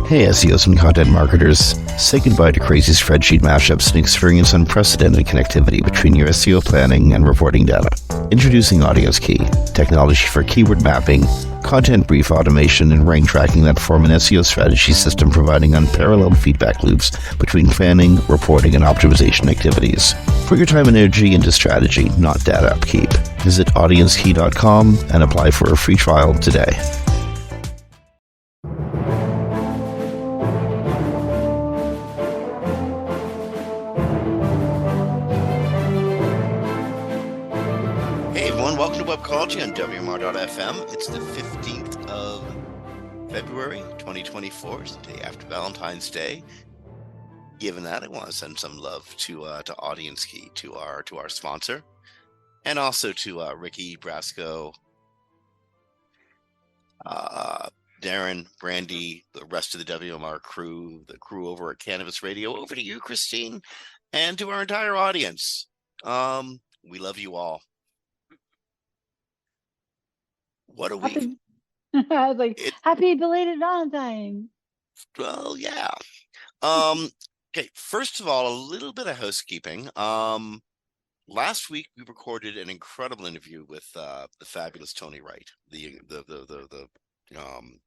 Hey SEOs and content marketers, say goodbye to crazy spreadsheet mashups and experience unprecedented connectivity between your SEO planning and reporting data. Introducing Audience Key, technology for keyword mapping, content brief automation, and rank tracking that form an SEO strategy system providing unparalleled feedback loops between planning, reporting, and optimization activities. Put your time and energy into strategy, not data upkeep. Visit audiencekey.com and apply for a free trial today. Welcome to Webcology on WMR.fm. It's the 15th of February, 2024. It's the day after Valentine's Day. Given that, I want to send some love to Audience Key, to our sponsor, and also to Ricky, Brasco, Darren, Brandy, the rest of the WMR crew, the crew over at Cannabis Radio. Over to you, Kristine, and to our entire audience. We love you all. What a week. I was like, happy belated Valentine. Well, yeah. Okay, first of all, a little bit of housekeeping. Last week we recorded an incredible interview with the fabulous Tony Wright, the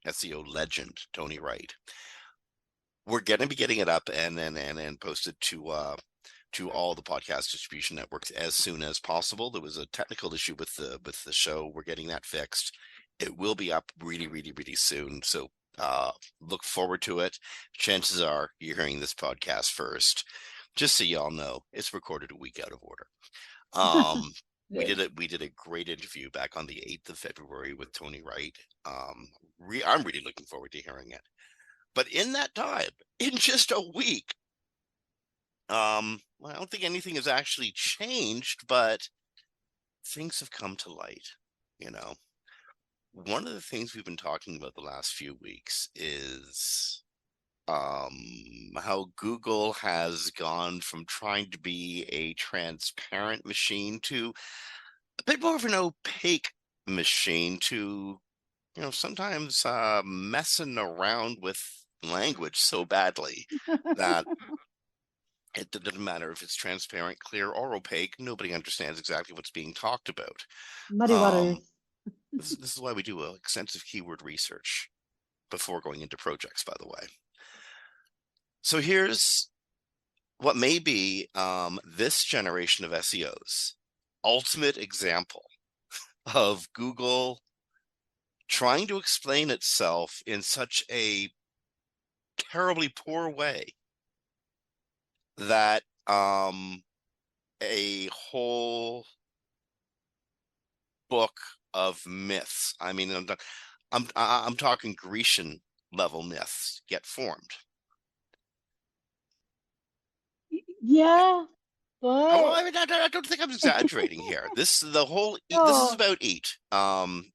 SEO legend Tony Wright. We're going to be getting it up and posted to all the podcast distribution networks as soon as possible. There was a technical issue with the show. We're getting that fixed. It will be up really, really, really soon. So look forward to it. Chances are you're hearing this podcast first. Just so y'all know, it's recorded a week out of order. We did a great interview back on the 8th of February with Tony Wright. I'm really looking forward to hearing it. But in that time, in just a week, I don't think anything has actually changed, but things have come to light. One of the things we've been talking about the last few weeks is how Google has gone from trying to be a transparent machine to a bit more of an opaque machine, to sometimes messing around with language so badly that it doesn't matter if it's transparent, clear, or opaque. Nobody understands exactly what's being talked about. Muddy waters. This is why we do extensive keyword research before going into projects, by the way. So here's what may be this generation of SEOs' ultimate example of Google trying to explain itself in such a terribly poor way that a whole book of myths, I mean, I'm talking Grecian level myths, get formed. Yeah, but I don't think I'm exaggerating here. This is about EEAT,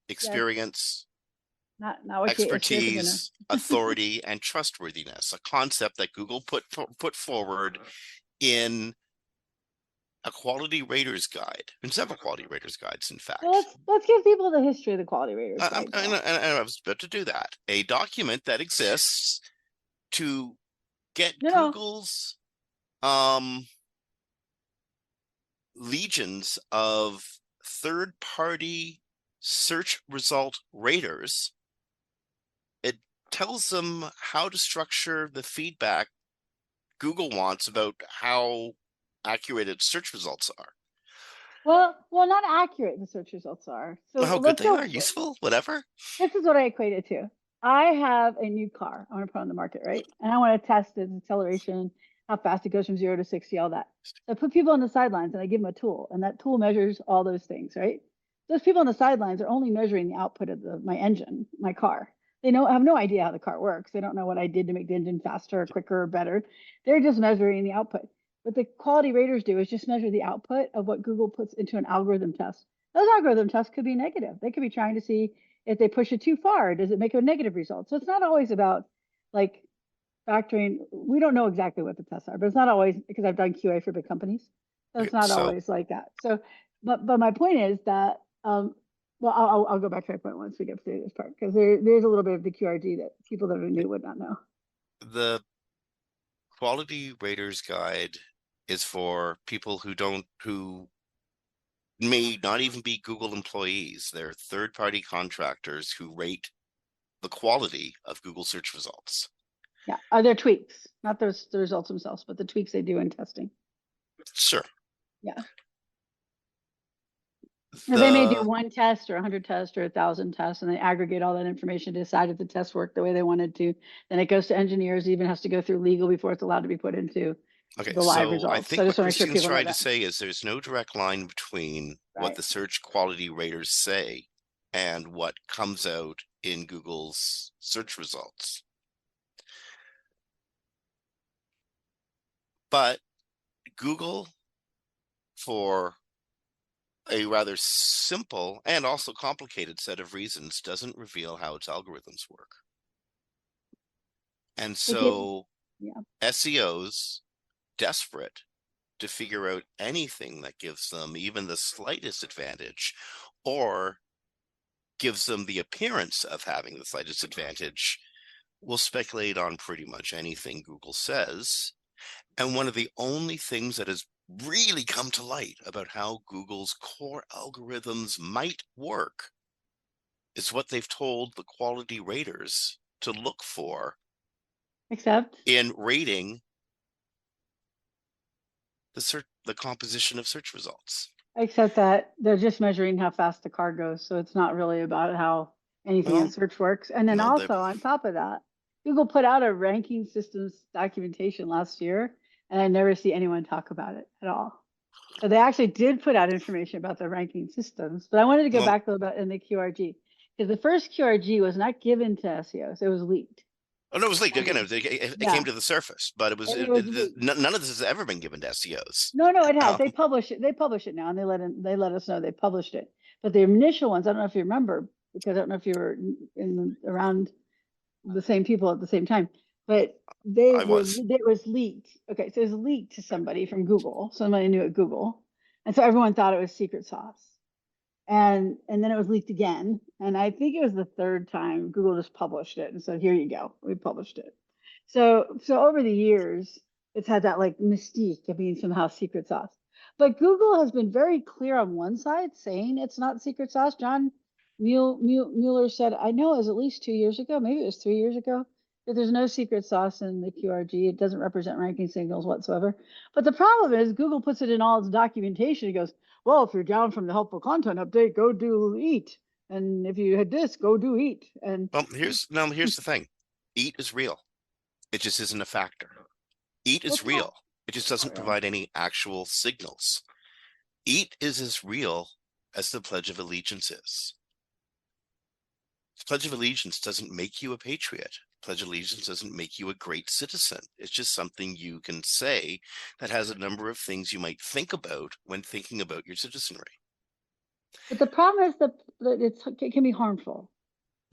experience, not expertise, authority, and trustworthiness. A concept that Google put forward in a quality rater's guide, and several quality rater's guides, in fact. Well, let's give people the history of the quality rater's guide. I was about to do that. A document that exists to get Google's legions of third-party search result raters. It tells them how to structure the feedback Google wants about how accurate its search results are. Well, not accurate the search results are. So how good they are, useful, whatever. This is what I equate it to. I have a new car I want to put on the market, right? And I want to test its acceleration, how fast it goes from 0 to 60, all that. So I put people on the sidelines and I give them a tool, and that tool measures all those things, right? Those people on the sidelines are only measuring the output of my engine, my car. They have no idea how the car works. They don't know what I did to make the engine faster, quicker, or better. They're just measuring the output. What the quality raters do is just measure the output of what Google puts into an algorithm test. Those algorithm tests could be negative. They could be trying to see if they push it too far, does it make a negative result? So it's not always about like factoring. We don't know exactly what the tests are, but it's not always, because I've done QA for big companies. So it's not always like that. So, but my point is that, well, I'll go back to my point once we get through this part, because there's a little bit of the QRD that people that are new would not know. The quality raters guide is for people who may not even be Google employees. They're third-party contractors who rate the quality of Google search results. Yeah. Are there tweaks? Not the results themselves, but the tweaks they do in testing. Sure. Yeah. Now, they may do The one test or 100 tests or 1,000 tests, and they aggregate all that information to decide if the test worked the way they wanted to. Then it goes to engineers, even has to go through legal before it's allowed to be put into Okay, the live so I results. So I think just what want to make sure Kristine's people know trying to that. say is there's no direct line between what Right. the search quality raters say and what comes out in Google's search results. But Google, for a rather simple and also complicated set of reasons, doesn't reveal how its algorithms work. And They give, so yeah. SEOs, desperate to figure out anything that gives them even the slightest advantage or gives them the appearance of having the slightest advantage, will speculate on pretty much anything Google says. And one of the only things that has really come to light about how Google's core algorithms might work is what they've told the quality raters to look for Except in rating the composition of search results. except that they're just measuring how fast the car goes. So it's not really about how anything in Well, search works. And then no, also on top of that, Google put out a ranking systems documentation last year, and I never see anyone talk about it at all. So they actually did put out information about the ranking systems, but I wanted to go well, back a little bit in the QRG because the first QRG was not given to SEOs; it was leaked. oh no, it was leaked again. And It came yeah, to the surface, but and it was leaked. none of this has ever been given to SEOs. No, no, it has. Um, They publish it. They publish it now, and they let us know they published it. But the initial ones, I don't know if you remember, because I don't know if you were around the same people at the same time, but I was. it was leaked. Okay, so it was leaked to somebody from Google. Somebody knew at Google, and so everyone thought it was secret sauce. And then it was leaked again, and I think it was the third time Google just published it and said, "Here you go, we published it." So over the years, it's had that like mystique of being somehow secret sauce. But Google has been very clear on one side, saying it's not secret sauce. John Mueller said, I know it was at least 2 years ago, maybe it was 3 years ago, that there's no secret sauce in the QRG. It doesn't represent ranking signals whatsoever. But the problem is Google puts it in all its documentation. It goes, well, if you're down from the helpful content update, go do EAT. And if you had this, go do EAT. And Well, here's the thing. EAT is real. It just isn't a factor. EAT well, is it's not, real. It just not doesn't really. provide any actual signals. EAT is as real as the Pledge of Allegiance is. The Pledge of Allegiance doesn't make you a patriot. Pledge of Allegiance doesn't make you a great citizen. It's just something you can say that has a number of things you might think about when thinking about your citizenry. But the problem is that it can be harmful.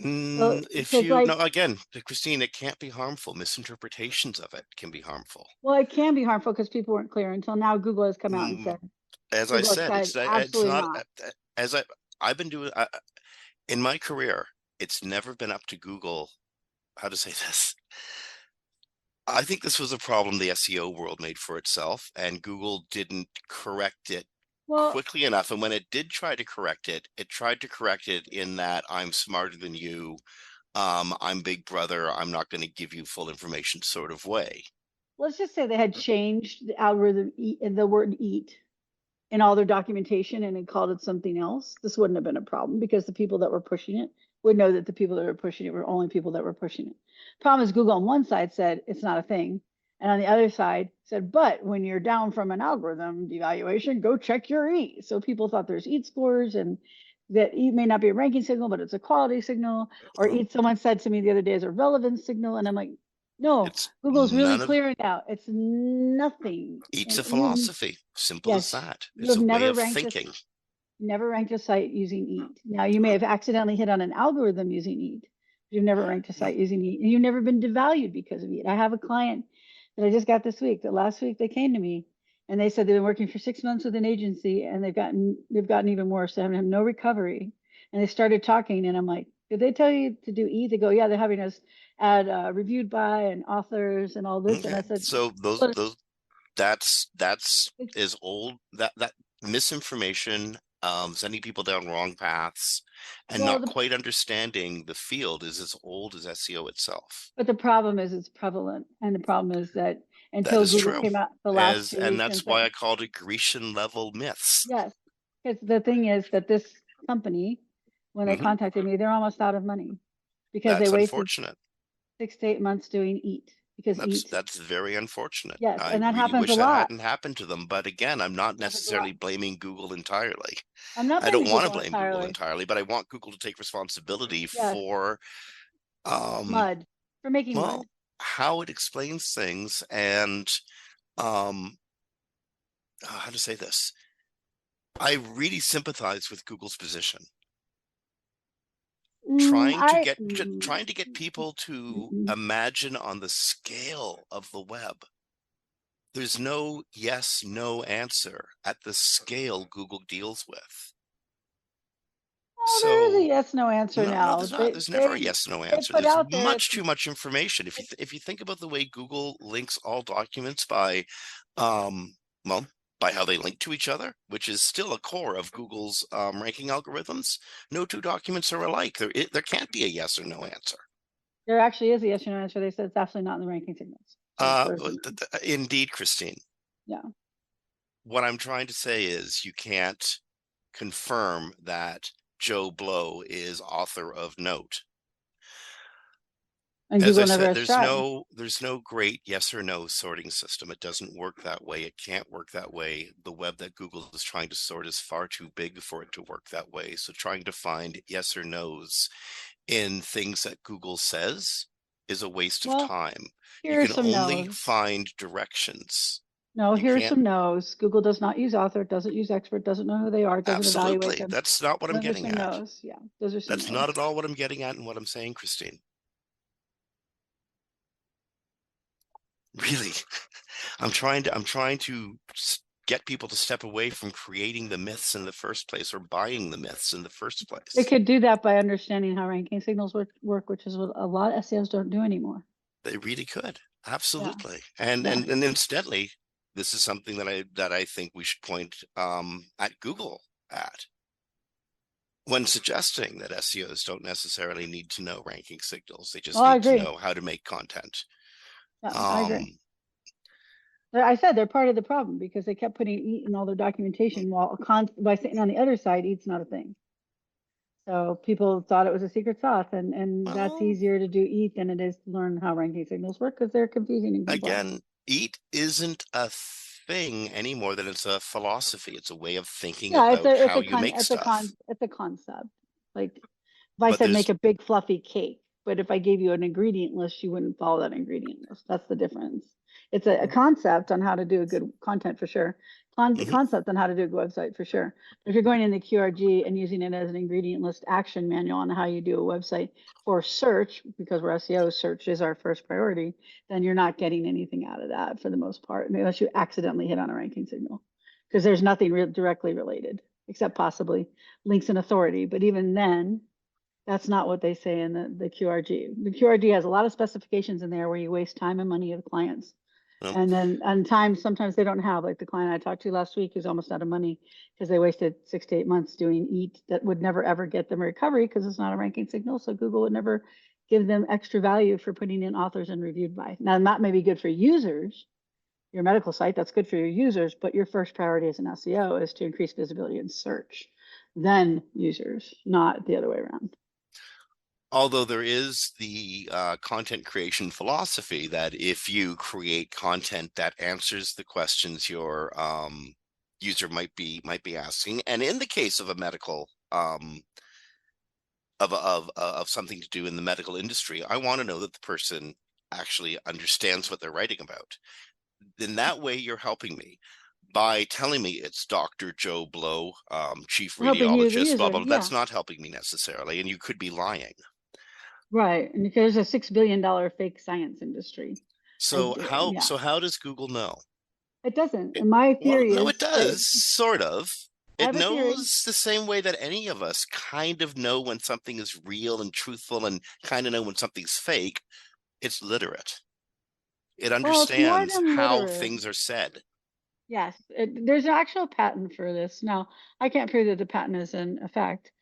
So, If because you like, no, again, Kristine, it can't be harmful. Misinterpretations of it can be harmful. well, it can be harmful because people weren't clear until now. Google has come out and said, As I Google has said, said, it's absolutely not not. as I've been doing in my career. It's never been up to Google. How to say this? I think this was a problem the SEO world made for itself, and Google didn't correct it Well, quickly enough. And when it did try to correct it, it tried to correct it in that I'm smarter than you. I'm Big Brother. I'm not going to give you full information sort of way. let's just say they had changed the algorithm, the word eat in all their documentation and had called it something else. This wouldn't have been a problem because the people that were pushing it would know that the people that were pushing it were only people that were pushing it. Problem is, Google on one side said it's not a thing. And on the other side said, but when you're down from an algorithm devaluation, go check your EAT. So people thought there's EAT scores and that EAT may not be a ranking signal, but it's a quality signal. Or EAT, someone said to me the other day, is a relevance signal. And I'm like, no, It's Google's really none of clear now. It's nothing. Eats And a you, philosophy. Simple as yes, that. you It's have a way never of ranked us, thinking. never ranked a site using EAT. Now you may have accidentally hit on an algorithm using EAT. You've never ranked a site using EAT, and you've never been devalued because of EAT. I have a client that I just got this week. That last week they came to me and they said they've been working for 6 months with an agency and they've gotten even worse. They haven't had no recovery. And they started talking, and I'm like, Did they tell you to do E? They go, yeah, they're having us add reviewed by and authors and all this. And Okay, I said, so but that's it's, is old, that misinformation, sending people down wrong paths and well, not quite understanding the field is as old as SEO itself. but the problem is it's prevalent. And the problem is that That until is Google true. came out the last As two and weeks and that's said, why I called it Grecian level myths. yes, because the thing is that this company, when they Hmm. contacted me, they're almost out of money because they That's wasted unfortunate. 6 to 8 months doing EAT because That's EAT, that's very unfortunate. yes, I and that really happens a wish that lot. hadn't happened to them. But again, I'm not Happens a lot. necessarily blaming Google entirely. I'm not I don't blaming want to Google blame Google entirely. entirely, but I want Google to take responsibility Yes, for um mud for making well, mud. how it explains things and um how to say this. I really sympathize with Google's position. Trying to get people to Mm-mm. imagine on the scale of the web. There's no yes, no answer at the scale Google deals with. Oh, there is a So yes no answer no, now. there's not. There's never a yes, no They answer. put There's out there much too much information. If you think about the way Google links all documents by, um, well, by how they link to each other, which is still a core of Google's ranking algorithms. No two documents are alike. There can't be a yes or no answer. there actually is a yes or no answer. They said it's absolutely not in the ranking signals. So there's a, Indeed, Kristine. yeah. What I'm trying to say is you can't confirm that Joe Blow is author of note. And As I Google never said, has tried. there's no great yes or no sorting system. It doesn't work that way. It can't work that way. The web that Google is trying to sort is far too big for it to work that way. So trying to find yes or no's in things that Google says is a waste of Well, time. You here are can some only no's. find directions. No, You here are can't. some no's. Google does not use author, doesn't use expert, doesn't know who they are, doesn't evaluate Absolutely. them. That's not what I'm Those are getting some at. no's. Yeah, those are some That's not no's. at all what I'm getting at and what I'm saying, Kristine. Really. I'm trying to get people to step away from creating the myths in the first place or buying the myths in the first They place. could do that by understanding how ranking signals work, which is what a lot of SEOs don't do anymore. They really could. Yeah, Absolutely. And yeah. and incidentally, this is something that I think we should point at Google at when suggesting that SEOs don't necessarily need to know ranking signals. They Well, just I need to agree. know how to make content. Yeah, I agree. Um, I said they're part of the problem because they kept putting EAT in all their documentation while by sitting on the other side, EAT's not a thing. So people thought it was a secret sauce, and that's well, easier to do EAT than it is to learn how ranking signals work because they're confusing and complex. again, EAT isn't a thing any more than it's a philosophy. It's a way of thinking Yeah, about how you make stuff. it's a concept. Like if I But said make there's a big fluffy cake, but if I gave you an ingredient list, you wouldn't follow that ingredient list. That's the difference. It's a concept on how to do a good content for sure. mhm, Concept on how to do a good website for sure. If you're going in the QRG and using it as an ingredient list action manual on how you do a website for search, because we're SEO, search is our first priority, then you're not getting anything out of that for the most part, unless you accidentally hit on a ranking signal, because there's nothing directly related except possibly links and authority. But even then, that's not what they say in the QRG. The QRG has a lot of specifications in there where you waste time and money of clients. well, And then on time, sometimes they don't have, like the client I talked to last week who's almost out of money because they wasted 6 to 8 months doing EAT that would never ever get them recovery because it's not a ranking signal. So Google would never give them extra value for putting in authors and reviewed by. Now, that may be good for users, your medical site, that's good for your users, but your first priority as an SEO is to increase visibility in search, then users, not the other way around. although there is the content creation philosophy that if you create content that answers the questions your user might be asking, and in the case of a medical of something to do in the medical industry, I want to know that the person actually understands what they're writing about. In that way, you're helping me by telling me it's Dr. Joe Blow, chief Helping you, the radiologist, blah, user. blah, blah. Yeah, That's not helping me necessarily. And you could be lying. right. And there's a $6 billion fake science industry. So Yeah, how does Google know? it doesn't. And my Well, theory no, it is that does, sort of. I It have a theory. knows the same way that any of us kind of know when something is real and truthful and kind of know when something's fake. It's literate. It Well, it's more understands than how literate. things are said. Yes, there's an actual patent for this. Now, I can't prove that the patent is in effect,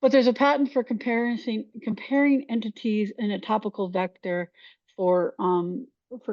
but there's a patent for comparing entities in a topical vector for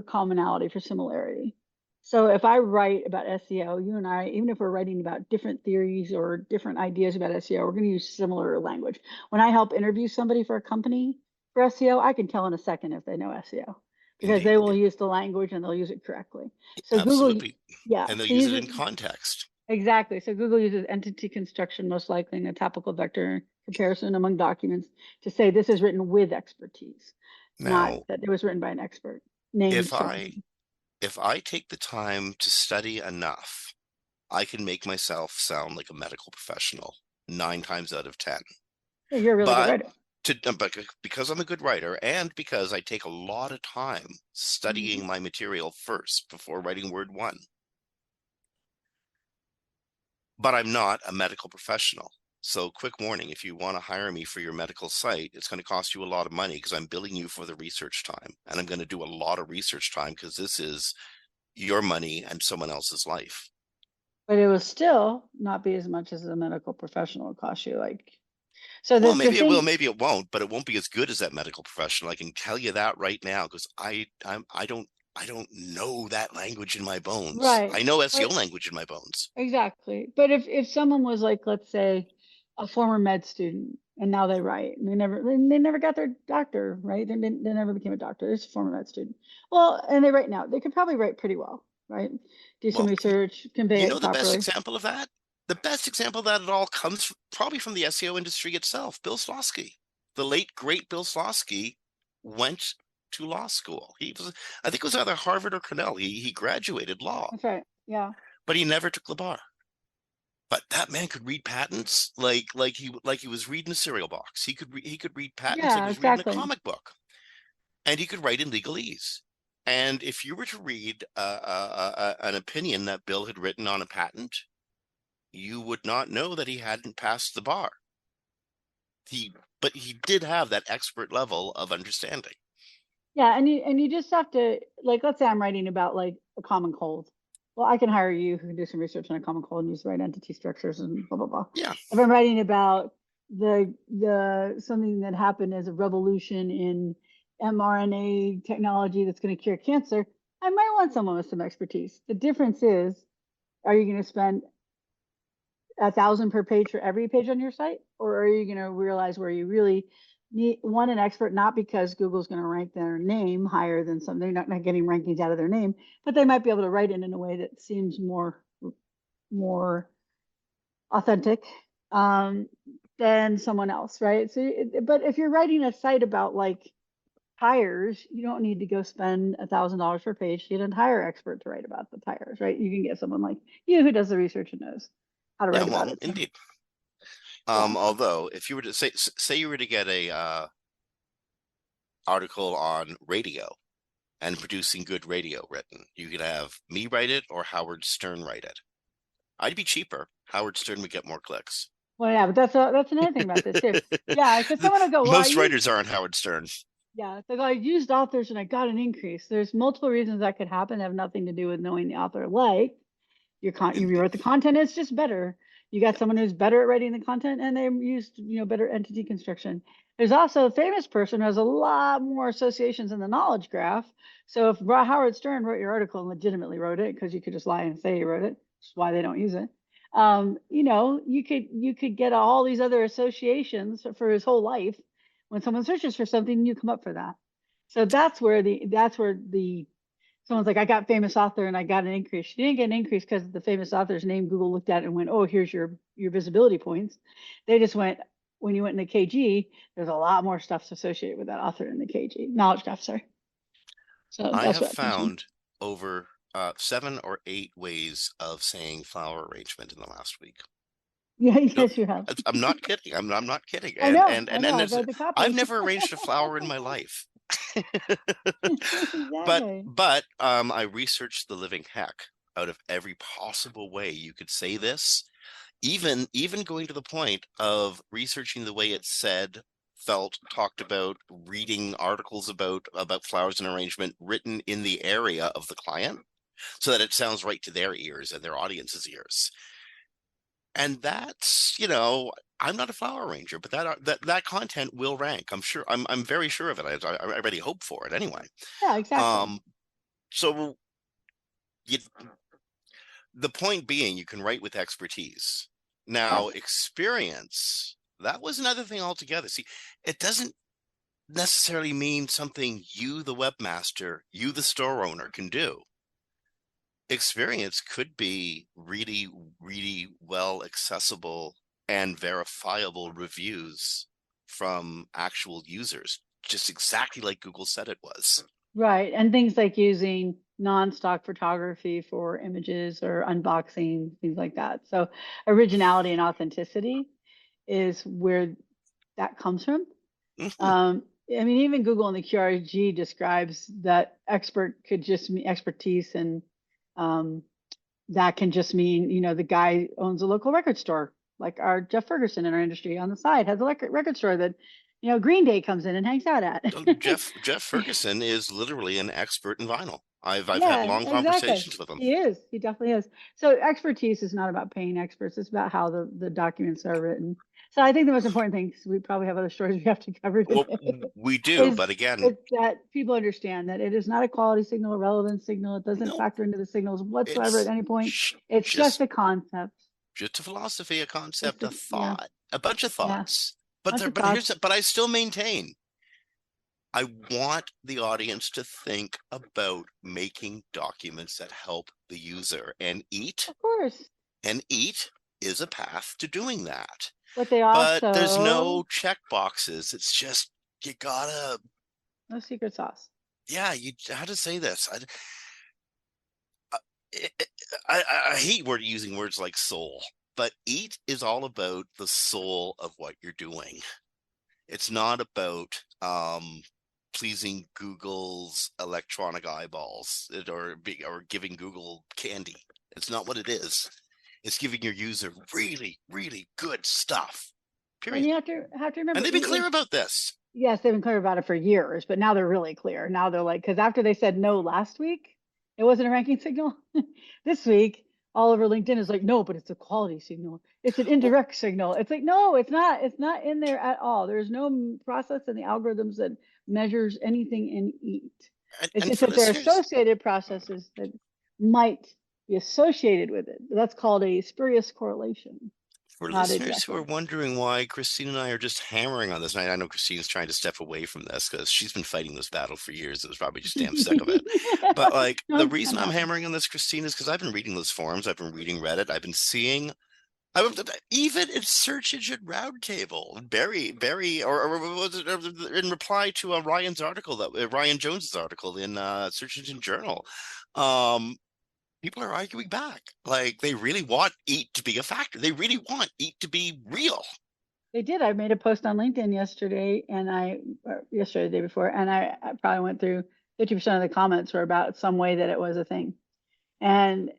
commonality, for similarity. So if I write about SEO, you and I, even if we're writing about different theories or different ideas about SEO, we're going to use similar language. When I help interview somebody for a company for SEO, I can tell in a second if they know SEO because they will Indeed. use the language and they'll use it correctly. So Google, Absolutely. yeah, And they'll so use it uses in context. exactly. So Google uses entity construction most likely in a topical vector comparison among documents to say this is written with expertise, not Now, that it was written by an expert named if Schachinger. I take the time to study enough, I can make myself sound like a medical professional 9 times out of 10. Yeah, you're a really good But writer. but because I'm a good writer and because I take a lot of time Mhm. studying my material first before writing word one, but I'm not a medical professional. So quick warning, if you want to hire me for your medical site, it's going to cost you a lot of money because I'm billing you for the research time. And I'm going to do a lot of research time because this is your money and someone else's life. But it will still not be as much as a medical professional would cost you. Like, so Well, the maybe it will, thing, maybe it won't, but it won't be as good as that medical professional. I can tell you that right now because I don't know that language in my bones. right? I know SEO But language in my bones. exactly. But if someone was like, let's say, a former med student, and now they write, and they never got their doctor, right? They never became a doctor. They're just a former med student. Well, and they write now. They could probably write pretty well, right? Do some Well, research, convey you it know the best properly. example of that? The best example of that at all comes probably from the SEO industry itself. Bill Slawski, the late great Bill Slawski, went to law school. He was, I think it was either Harvard or Cornell. He graduated law, That's right. Yeah. but he never took the bar. But that man could read patents like he was reading a cereal box. He could read patents like he Yeah, was reading a exactly. comic book, and he could write in legalese. And if you were to read an opinion that Bill had written on a patent, you would not know that he hadn't passed the bar. He, but he did have that expert level of understanding. Yeah, and you just have to like let's say I'm writing about like a common cold. Well, I can hire you who can do some research on a common cold and use the right entity structures and blah blah blah. Yeah. If I'm writing about the something that happened as a revolution in mRNA technology that's going to cure cancer, I might want someone with some expertise. The difference is, are you going to spend 1,000 per page for every page on your site, or are you going to realize where you really need want an expert, not because Google's going to rank their name higher than some, they're not getting rankings out of their name, but they might be able to write it in a way that seems more authentic um, than someone else, right? So, but if you're writing a site about like tires, you don't need to go spend $1,000 per page to get a tire expert to write about the tires, right? You can get someone like you who does the research and knows how to Yeah, write about well, it. So, indeed. yeah. Although if you were to say you were to get a article on radio and producing good radio written, you could have me write it or Howard Stern write it. I'd be cheaper. Howard Stern would get more clicks. Well, yeah, but that's another thing about this too. Yeah, because someone will go, well, I Most used writers aren't Howard Stern. yeah, so I used authors and I got an increase. There's multiple reasons that could happen that have nothing to do with knowing the author. Like you Indeed. rewrote the content, it's just better. You got someone who's better at writing the content and they used, better entity construction. There's also a famous person who has a lot more associations in the knowledge graph. So if Howard Stern wrote your article and legitimately wrote it, because you could just lie and say he wrote it, which is why they don't use it. You could get all these other associations for his whole life. When someone searches for something, you come up for that. So that's where the someone's like, I got famous author and I got an increase. She didn't get an increase because the famous author's name. Google looked at it and went, oh, here's your visibility points. They just went, when you went in the KG, there's a lot more stuff associated with that author in the KG knowledge graph. Sorry. So I that's have where that comes from. found over 7 or 8 ways of saying flower arrangement in the last week. Yeah, No, yes, you have. I'm not kidding. I'm not kidding. I know. I've read the I've copy. never arranged a flower in my life. but Exactly. I researched the living heck out of every possible way you could say this even going to the point of researching the way it said, felt, talked about, reading articles about flowers and arrangement written in the area of the client so that it sounds right to their ears and their audience's ears. And that's, I'm not a flower arranger, but that content will rank. I'm sure. I'm very sure of it. I already hope for it anyway. Yeah, exactly. So you, the point being, you can write with expertise. Now, Yes. experience, that was another thing altogether. See, it doesn't necessarily mean something you, the webmaster, you, the store owner, can do. Experience could be really, really well accessible and verifiable reviews from actual users, just exactly like Google said it was. Right. And things like using non-stock photography for images or unboxing, things like that. So originality and authenticity is where that comes from. Mhm. I mean, even Google in the QRG describes that expert could just mean expertise, and um, that can just mean, the guy owns a local record store, like our Jeff Ferguson in our industry on the side has a record store that, Green Day comes in and hangs out at. Jeff Ferguson is literally an expert in vinyl. I've had Yeah, long exactly. conversations with him. He is. He definitely is. So expertise is not about paying experts. It's about how the documents are written. So I think the most important thing, because we probably have other stories we have to cover Well, today, we do, is but again, it's that people understand that it is not a quality signal, a relevant signal. It doesn't no, factor into the signals whatsoever at it's any point. It's just just a concept. just a philosophy, a Just concept, a, a yeah, thought, a bunch of yeah, thoughts. But bunch there, of but here's, thoughts. but I still maintain I want the audience to think about making documents that help the user, and Of course. EAT is a path to doing that. But they But there's also, no check boxes. It's just you gotta, no secret sauce. yeah. You how to say this? I, I hate using words like soul, but EAT is all about the soul of what you're doing. It's not about pleasing Google's electronic eyeballs or giving Google candy. It's not what it is. It's giving your user really, really good stuff. And Period. you have to And remember, they've been EAT clear was, about this. yes, they've been clear about it for years, but now they're really clear. Now they're like, because after they said no last week, it wasn't a ranking signal. This week, all over LinkedIn is like, no, but it's a quality signal. It's an Well, indirect signal. It's like, no, it's not. It's not in there at all. There's no process in the algorithms that measures anything in EAT. It's and just for that there are listeners, associated processes that might be associated with it. That's called a spurious correlation, not a direct who are one. wondering why Kristine and I are just hammering on this, and I know Christine's trying to step away from this because she's been fighting this battle for years. It was probably just damn sick of it. But like No, the I'm reason I'm happy. hammering on this, Kristine, is because I've been reading those forums, I've been reading Reddit, I've been seeing. I would even in search engine roundtable, Barry, or was it in reply to Ryan's article that Ryan Jones's article in Search Engine Journal. Um, People are arguing back. Like they really want EAT to be a factor. They really want EAT to be real. They did. I made a post on LinkedIn yesterday, or yesterday, the day before, and I probably went through 50% of the comments were about some way that it was a thing. And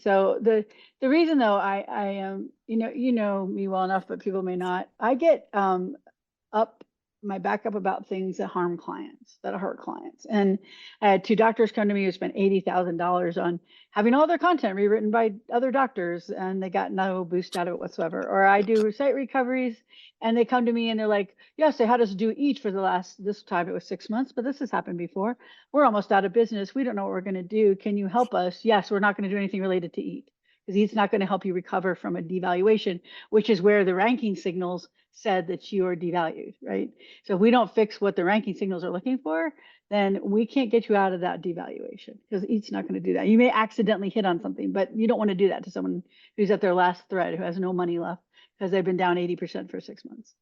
so the reason though, I am, you know me well enough, but people may not. I get up my back up about things that harm clients, that hurt clients. And I had two doctors come to me who spent $80,000 on having all their content rewritten by other doctors, and they got no boost out of it whatsoever. Or I do site recoveries, and they come to me and they're like, yes, they had us do each for the last, this time it was 6 months, but this has happened before. We're almost out of business. We don't know what we're going to do. Can you help us? Yes, we're not going to do anything related to EAT, because EAT's not going to help you recover from a devaluation, which is where the ranking signals said that you are devalued, right? So if we don't fix what the ranking signals are looking for, then we can't get you out of that devaluation, because EAT's not going to do that. You may accidentally hit on something, but you don't want to do that to someone who's at their last thread, who has no money left because they've been down 80% for 6 months,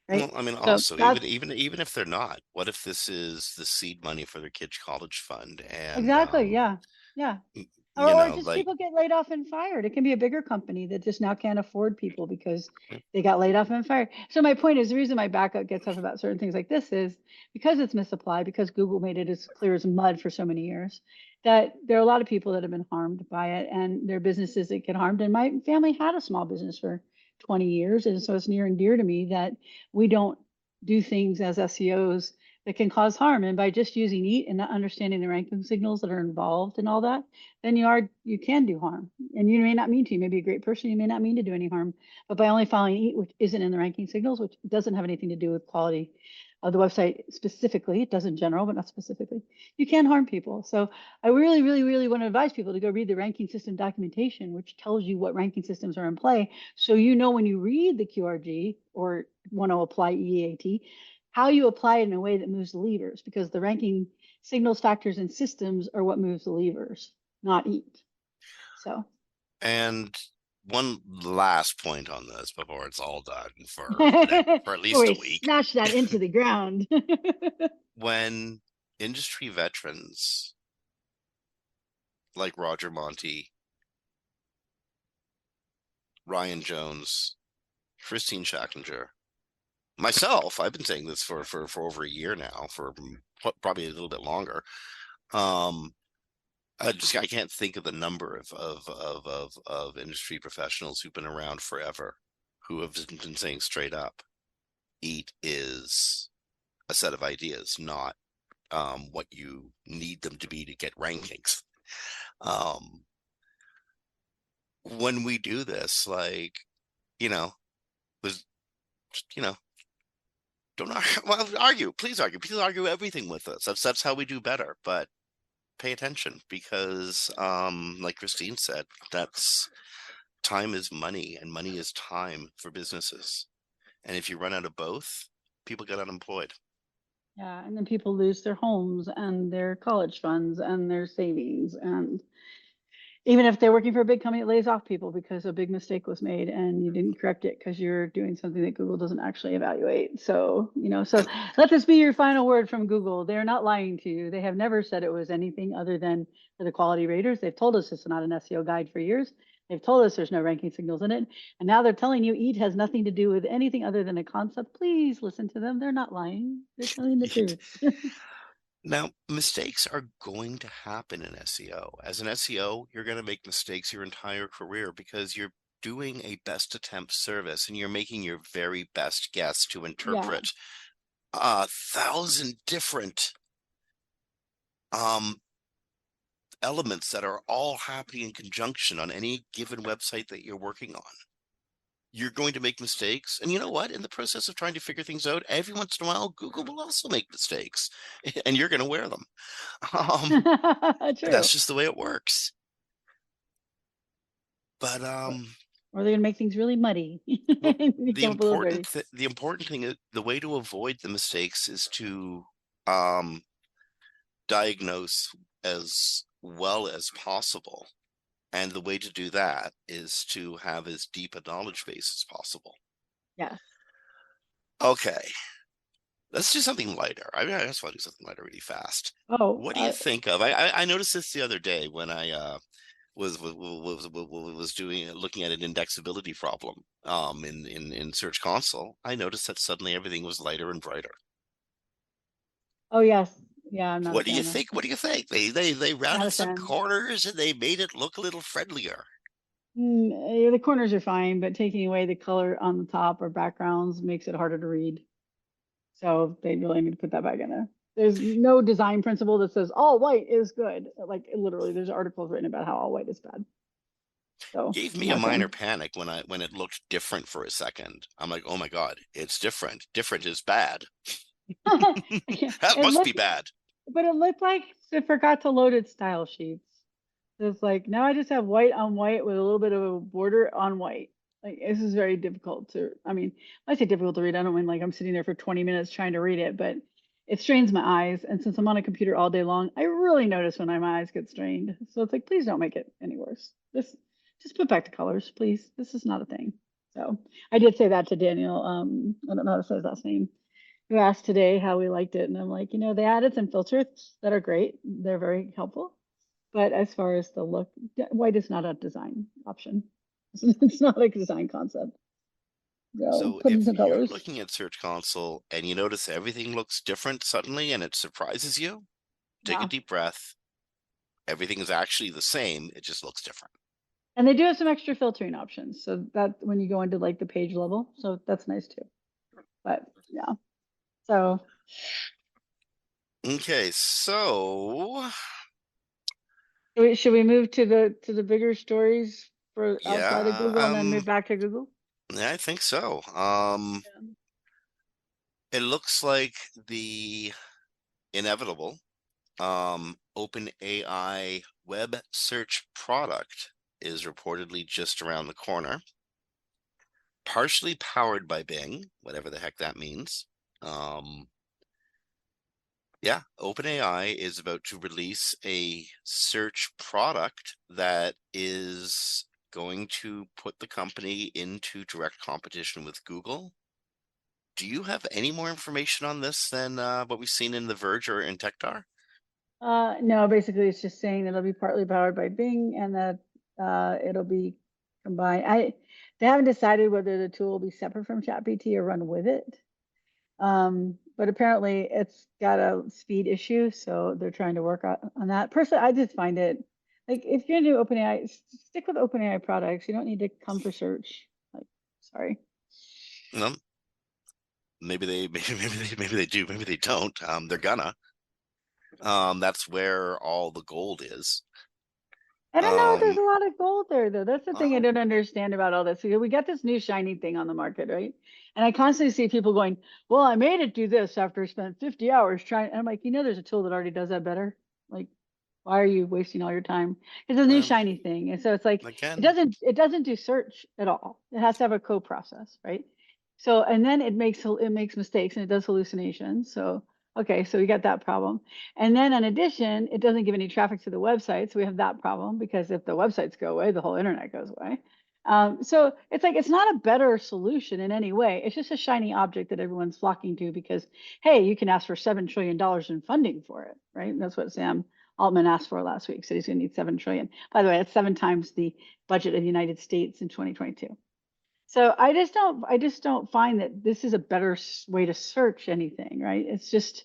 right? Well, I mean, So also, that's even if they're not, what if this is the seed money for their kids' college fund, and exactly, yeah, yeah. Or just like, people get laid off and fired. It can be a bigger company that just now can't afford people because they got laid off and fired. So my point is, the reason my backup gets up about certain things like this is because it's misapplied, because Google made it as clear as mud for so many years. that there are a lot of people that have been harmed by it, and their businesses that get harmed. And my family had a small business for 20 years. And so it's near and dear to me that we don't do things as SEOs that can cause harm. And by just using EAT and not understanding the ranking signals that are involved in all that, then you can do harm. And you may not mean to. You may be a great person. You may not mean to do any harm. But by only following EAT, which isn't in the ranking signals, which doesn't have anything to do with quality of the website specifically, it does in general, but not specifically, you can harm people. So I really, really, really want to advise people to go read the ranking system documentation, which tells you what ranking systems are in play. So you know when you read the QRG or want to apply EEAT, how you apply it in a way that moves the levers, because the ranking signals, factors, and systems are what moves the levers, not EAT. So. And one last point on this before it's all done for at least a week. Smash that into the ground. When industry veterans like Roger Monti, Ryan Jones, Kristine Schachinger, myself, I've been saying this for over a year now, for probably a little bit longer. I can't think of the number of industry professionals who've been around forever who have been saying straight up, EAT is a set of ideas, not what you need them to be to get rankings. When we do this, like, there's, don't argue. Please argue everything with us. That's how we do better. But pay attention, because like Kristine said, that's time is money, and money is time for businesses. And if you run out of both, people get unemployed. Yeah, and then people lose their homes and their college funds and their savings. And even if they're working for a big company, it lays off people because a big mistake was made and you didn't correct it because you're doing something that Google doesn't actually evaluate. So, so let this be your final word from Google. They're not lying to you. They have never said it was anything other than for the quality raters. They've told us it's not an SEO guide for years. They've told us there's no ranking signals in it. And now they're telling you EAT has nothing to do with anything other than a concept. Please listen to them. They're not lying. They're telling the truth. Now, mistakes are going to happen in SEO. As an SEO, you're going to make mistakes your entire career because you're doing a best attempt service and you're making your very best guess to interpret 1,000 different elements that are all happening in conjunction on any given website that you're working on. You're going to make mistakes. And you know what? In the process of trying to figure things out, every once in a while, Google will also make mistakes, and you're going to wear them. That's just the way it works. But or they're going to make things really muddy. Well, the important thing is, the way to avoid the mistakes is to diagnose as well as possible. And the way to do that is to have as deep a knowledge base as possible. Yeah. Okay. Let's do something lighter. I just want to do something lighter really fast. Oh, what do you think of? I noticed this the other day when I was looking at an indexability problem in Search Console. I noticed that suddenly everything was lighter and brighter. Oh yes. Yeah, I'm not. What do you think? What do you think? They rounded some corners and they made it look a little friendlier. The corners are fine, but taking away the color on the top or backgrounds makes it harder to read. So they really need to put that back in there. There's no design principle that says all white is good. Like literally, there's articles written about how all white is bad. So gave me a minor panic when it looked different for a second. I'm like, oh my God, it's different. Different is bad. That must be bad. But it looked like it forgot to load its style sheets. So it's like, now I just have white on white with a little bit of a border on white. Like, this is very difficult to, when I say difficult to read, I don't mean like I'm sitting there for 20 minutes trying to read it, but it strains my eyes. And since I'm on a computer all day long, I really notice when my eyes get strained. So it's like, please don't make it any worse. Just put back the colors, please. This is not a thing. So I did say that to Daniel. I don't know how to say his last name, who asked today how we liked it. And I'm like, they added some filters that are great. They're very helpful. But as far as the look, white is not a design option. It's not a design concept. So if you're looking at Search Console and you notice everything looks different suddenly and it surprises you, take a deep breath, everything is actually the same. It just looks different. And they do have some extra filtering options. So that when you go into like the page level, so that's nice too. But yeah. So Okay, so should we move to the bigger stories for outside of yeah, Google and then move back to Google? yeah, I think so. It looks like the inevitable OpenAI web search product is reportedly just around the corner, partially powered by Bing, whatever the heck that means. Yeah, OpenAI is about to release a search product that is going to put the company into direct competition with Google. Do you have any more information on this than what we've seen in The Verge or in TechDar? No, basically it's just saying that it'll be partly powered by Bing and that it'll be combined. They haven't decided whether the tool will be separate from ChatGPT or run with it. But apparently it's got a speed issue, so they're trying to work on that. Personally, I just find it like if you're gonna do OpenAI, stick with OpenAI products. You don't need to come for search. Like, sorry. No, maybe they maybe they do, maybe they don't. They're gonna. That's where all the gold is. I don't know if there's Um, a lot of gold there, though. That's the thing I uh, don't understand about all this. We got this new shiny thing on the market, right? And I constantly see people going, well, I made it do this after I spent 50 hours trying. And I'm like, there's a tool that already does that better. Like, why are you wasting all your time? It's a new um, shiny thing. And so it's like, again, it doesn't do search at all. It has to have a co-process, right? So, and then it makes mistakes and it does hallucinations. So, okay, so we got that problem. And then in addition, it doesn't give any traffic to the website. So we have that problem because if the websites go away, the whole internet goes away. So it's like, it's not a better solution in any way. It's just a shiny object that everyone's flocking to because, hey, you can ask for $7 trillion in funding for it, right? And that's what Sam Altman asked for last week. Said he's going to need 7 trillion. By the way, that's 7 times the budget of the United States in 2022. So I just don't find that this is a better way to search anything, right? It's just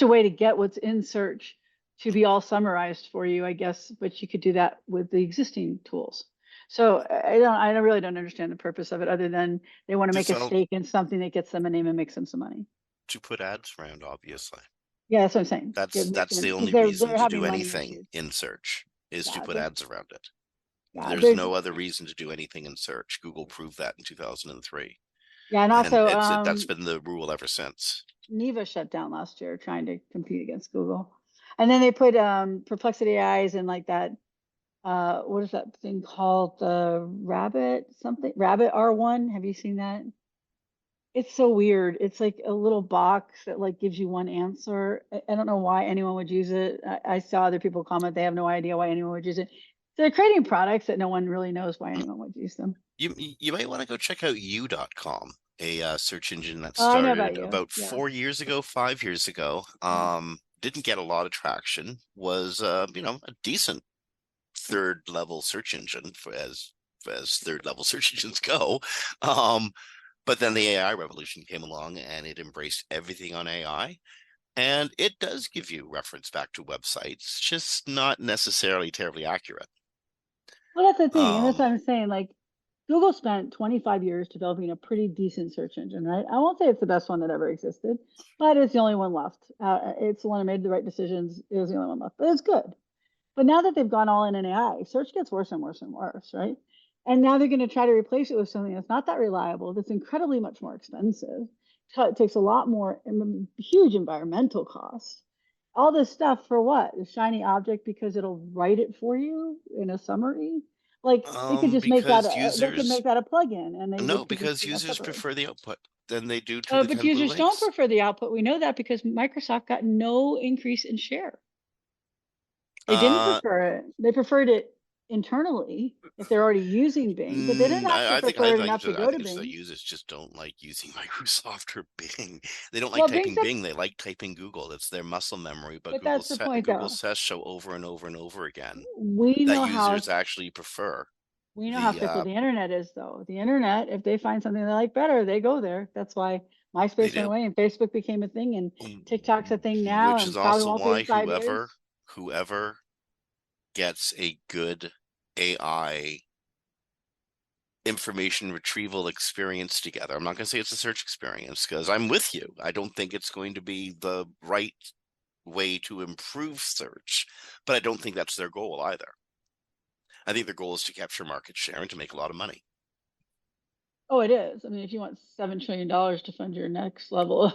a way to get what's in search to be all summarized for you, I guess, but you could do that with the existing tools. So I really don't understand the purpose of it other than they want to to make a sell, stake in something that gets them a name and makes them some money. to put ads around, obviously. Yeah, that's what I'm saying. That's the Because only they're reason to having do money anything issues. in search is to Yeah, put ads around it. yeah, There's no other reason to do anything in search. Google proved that in 2003, yeah, and and also that's been the rule ever since. Neva shut down last year trying to compete against Google. And then they put Perplexity eyes and like that what is that thing called? The Rabbit something? Rabbit R1. Have you seen that? It's so weird. It's like a little box that like gives you one answer. I don't know why anyone would use it. I saw other people comment they have no idea why anyone would use it. They're creating products that no one really knows why anyone would use them. You might want to go check out u.com, a search engine that Oh, I know about started you. about Yeah. 4 years ago, 5 years ago. Yeah. Didn't get a lot of traction. Was a decent third level search engine as third level search engines go. But then the AI revolution came along and it embraced everything on AI. And it does give you reference back to websites, just not necessarily terribly accurate. Well, that's the thing. And that's Um, what I'm saying. Like Google spent 25 years developing a pretty decent search engine, right? I won't say it's the best one that ever existed, but it's the only one left. It's the one that made the right decisions. It was the only one left, but it's good. But now that they've gone all in AI, search gets worse and worse and worse, right? And now they're going to try to replace it with something that's not that reliable, that's incredibly much more expensive. It takes a lot more, huge environmental costs. All this stuff for what? A shiny object because it'll write it for you in a summary. Like they could just make that because they could make users that a plugin, and they no, would could just because do that users separately. prefer the output than they do to the But 10 blue users don't links. prefer the output. We know that because Microsoft got no increase in share. They didn't Uh, prefer it. They preferred it internally if they're already using Bing, but they didn't actually prefer it enough to I go think to it's that Bing. users just don't like using Microsoft or Bing. They don't like Well, Bing's typing a, Bing. They like typing Google. It's their muscle memory. But but that's the point Google though. says show over and over and over again We that know users how actually prefer the fickle the internet is though. The internet, if they find something they like better, they go there. That's why they MySpace went do. away and Facebook became a thing and TikTok's a thing now Which is and probably also won't be in why 5 years. whoever gets a good AI information retrieval experience together. I'm not going to say it's a search experience, because I'm with you. I don't think it's going to be the right way to improve search, but I don't think that's their goal either. I think their goal is to capture market share and to make a lot of money. Oh, it is. I mean, if you want $7 trillion to fund your next level of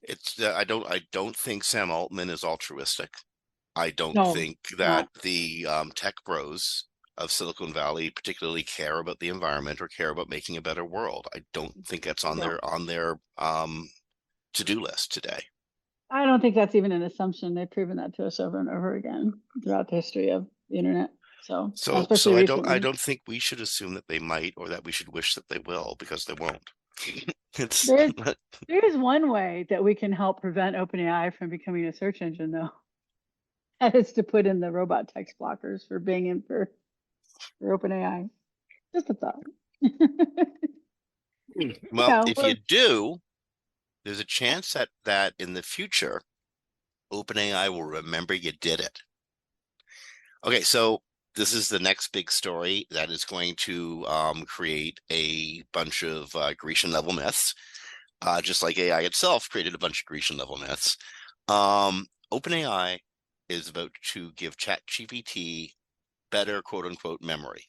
It's I don't think Sam Altman is altruistic. I don't no, think that not. the tech bros of Silicon Valley particularly care about the environment or care about making a better world. I don't think that's I don't. on their to-do list today. I don't think that's even an assumption. They've proven that to us over and over again throughout the history of the internet. So, So especially I recently. don't think we should assume that they might, or that we should wish that they will, because they won't. It's There's there is one way that we can help prevent OpenAI from becoming a search engine, though. That is to put in the robot text blockers for Bing and for OpenAI. Just a thought. well, Yeah, if you do, there's a chance that in the future, OpenAI will remember you did it. Okay, so this is the next big story that is going to create a bunch of Grecian level myths, just like AI itself created a bunch of Grecian level myths. OpenAI is about to give ChatGPT better quote unquote memory.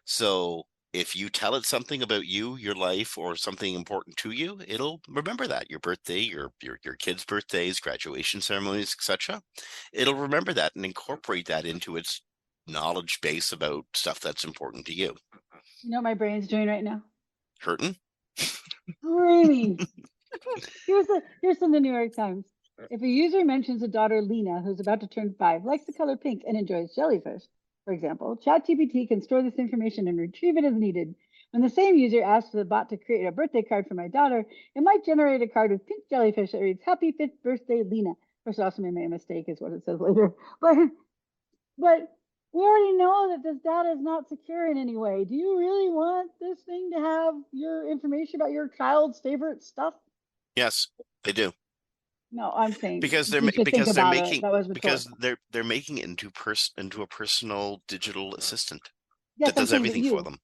So if you tell it something about you, your life, or something important to you, it'll remember that. Your birthday, your kids' birthdays, graduation ceremonies, etc. It'll remember that and incorporate that into its knowledge base about stuff that's important to you. you know what my brain's doing right now? Hurting? Screaming. Here's from the New York Times. If a user mentions a daughter, Lena, who's about to turn 5, likes the color pink, and enjoys jellyfish, for example, ChatGPT can store this information and retrieve it as needed. When the same user asks the bot to create a birthday card for my daughter, it might generate a card with pink jellyfish that reads "Happy 5th birthday, Lena." Of course, it also made a mistake, is what it says later. But we already know that this data is not secure in any way. Do you really want this thing to have your information about your child's favorite stuff? Yes, they do. No, I'm saying Because they're just think because they're about it. making That was because rhetorical. they're making it into a personal digital assistant Yes, that I'm does saying, but everything for them.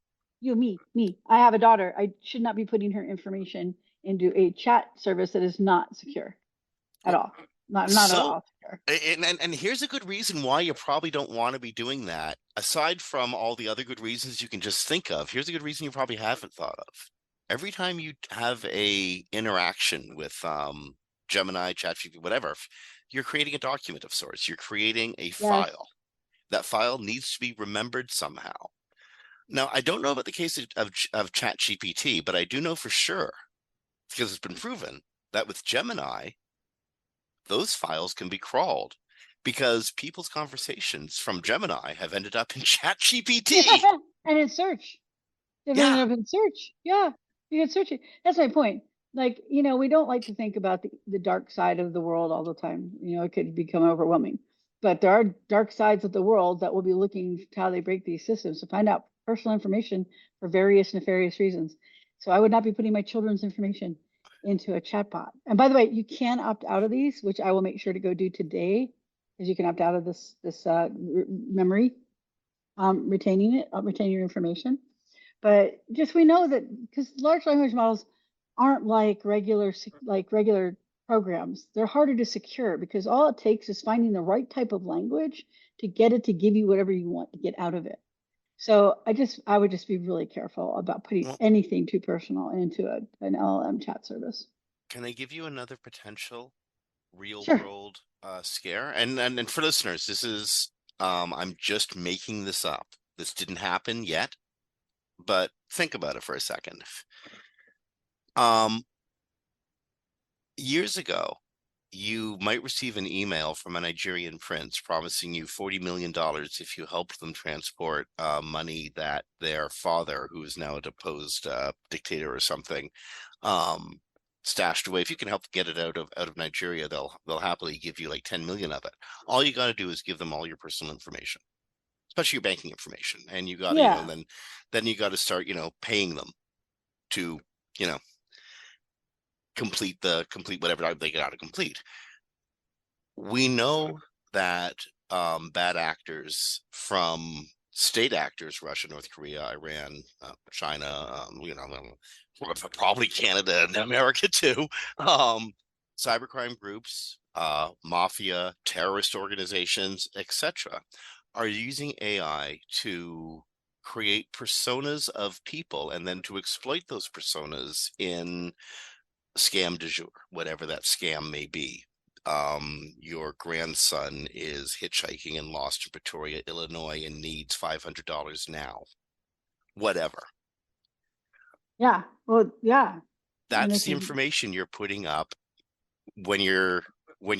me. I have a daughter. I should not be putting her information into a chat service that is not secure at Well, all. Not at so all secure. and here's a good reason why you probably don't want to be doing that. Aside from all the other good reasons you can just think of, here's a good reason you probably haven't thought of. Every time you have a interaction with Gemini, ChatGPT, whatever, you're creating a document of sorts. You're creating a Yes. file. That file needs to be remembered somehow. Now, I don't know about the case of ChatGPT, but I do know for sure, because it's been proven, that with Gemini, those files can be crawled, because people's conversations from Gemini have ended up in ChatGPT. And in search. They've ended Yeah. up in search. Yeah. You can search it. That's my point. Like, we don't like to think about the dark side of the world all the time. It could become overwhelming. But there are dark sides of the world that will be looking to how they break these systems to find out personal information for various nefarious reasons. So I would not be putting my children's information into a chatbot. And by the way, you can opt out of these, which I will make sure to go do today, because you can opt out of this memory, retaining your information. But just we know that because large language models aren't like regular programs. They're harder to secure because all it takes is finding the right type of language to get it to give you whatever you want to get out of it. So I would just be really careful about putting Well, anything too personal into an LLM chat service. can I give you another potential real Sure. world scare? And for listeners, this is I'm just making this up. This didn't happen yet, but think about it for a second. Um, Years ago, you might receive an email from a Nigerian prince promising you $40 million if you help them transport money that their father, who is now a deposed dictator or something, um, stashed away. If you can help get it out of Nigeria, they'll happily give you like 10 million of it. All you got to do is give them all your personal information, especially your banking information, and you got to, Yeah. then you got to start, paying them to, you know, complete whatever they got to complete. We know that bad actors from state actors, Russia, North Korea, Iran, China, probably Canada and America too. Cybercrime groups, mafia, terrorist organizations, etc., are using AI to create personas of people and then to exploit those personas in scam du jour, whatever that scam may be. Your grandson is hitchhiking and lost in Pretoria, Illinois, and needs $500 now. Whatever. Yeah. Well, yeah. And That's this the is, information you're putting up when you're when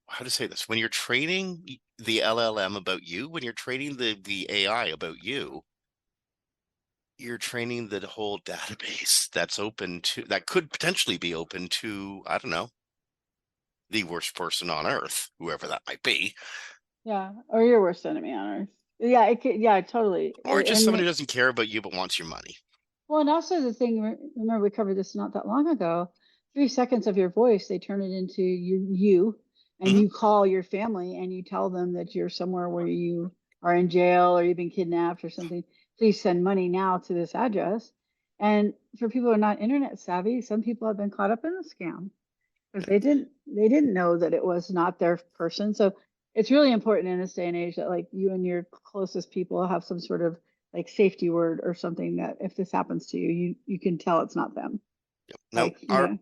how to say this, when you're training the LLM about you, when you're training the AI about you, you're training the whole database that's open to, that could potentially be open to, I don't know, the worst person on earth, whoever that might be, yeah. Or your worst enemy on earth. Yeah. It could, yeah, totally. or just someone And who doesn't care about you but wants your money. well, and also the thing, remember we covered this not that long ago. 3 seconds of your voice, they turn it into you, and Mm-hmm. you call your family and you tell them that you're somewhere where you are in jail or you've been kidnapped or something. Please send money now to this address. And for people who are not internet savvy, some people have been caught up in the scam because they didn't know that it was not their person. So it's really important in this day and age that like you and your closest people have some sort of like safety word or something that if this happens to you, you can tell it's not them. Now, Like, you know,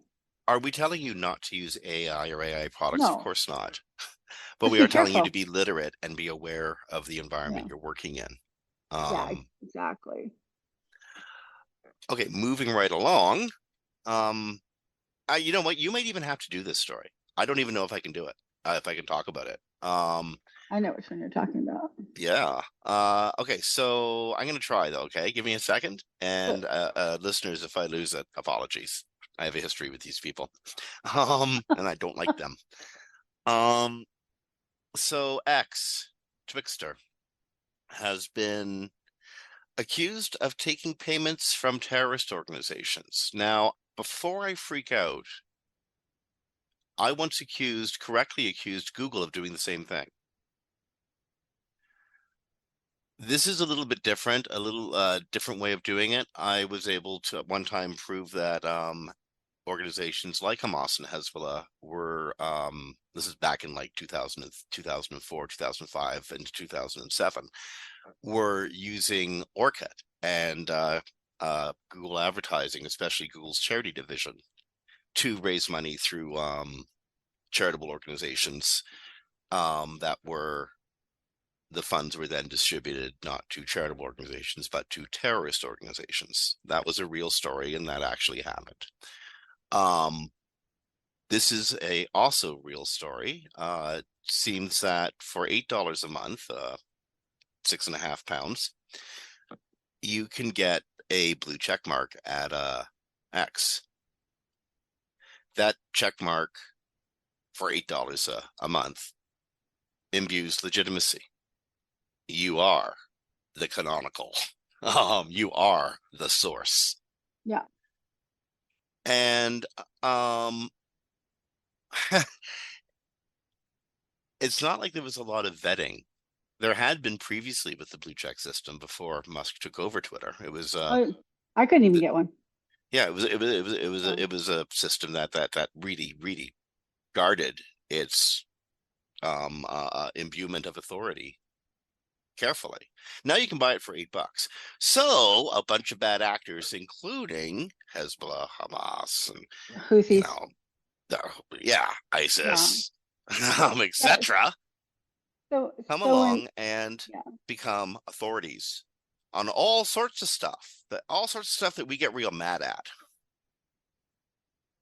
are we telling you not to use AI or AI products? Of no, course not. But just we be are telling you to careful. be literate and be aware of the environment Yeah, you're working in. yeah, exactly. Okay, moving right along. Um, you know what? You might even have to do this story. I don't even know if I can do it, if I can talk about it. I know which one you're talking about. Yeah. Okay, so I'm gonna try though, okay? Give me a second. Sure. And listeners, if I lose it, apologies. I have a history with these people. And I don't like them. Um, so X, Twixter, has been accused of taking payments from terrorist organizations. Now, before I freak out, I once correctly accused Google of doing the same thing. This is a little bit different, a little different way of doing it. I was able to at one time prove that organizations like Hamas and Hezbollah were, this is back in like 2000, 2004, 2005, and 2007, were using ORCUT and Google advertising, especially Google's charity division, to raise money through charitable organizations that were, the funds were then distributed not to charitable organizations, but to terrorist organizations. That was a real story, and that actually happened. This is a also real story. Seems that for $8 a month, 6.5 pounds, you can get a blue check mark at X. That check mark for $8 a month imbues legitimacy. You are the canonical. You are the source. Yeah. And it's not like there was a lot of vetting. There had been previously with the blue check system before Musk took over Twitter. It was I couldn't even get one. yeah, So, it was a system that really guarded its imbuement of authority carefully. Now you can buy it for $8. So a bunch of bad actors, including Hezbollah, Hamas, and you Houthis. know, the, yeah, Yeah. ISIS, Yeah. etc., So, come so when, along and yeah. become authorities on all sorts of stuff, that we get real mad at.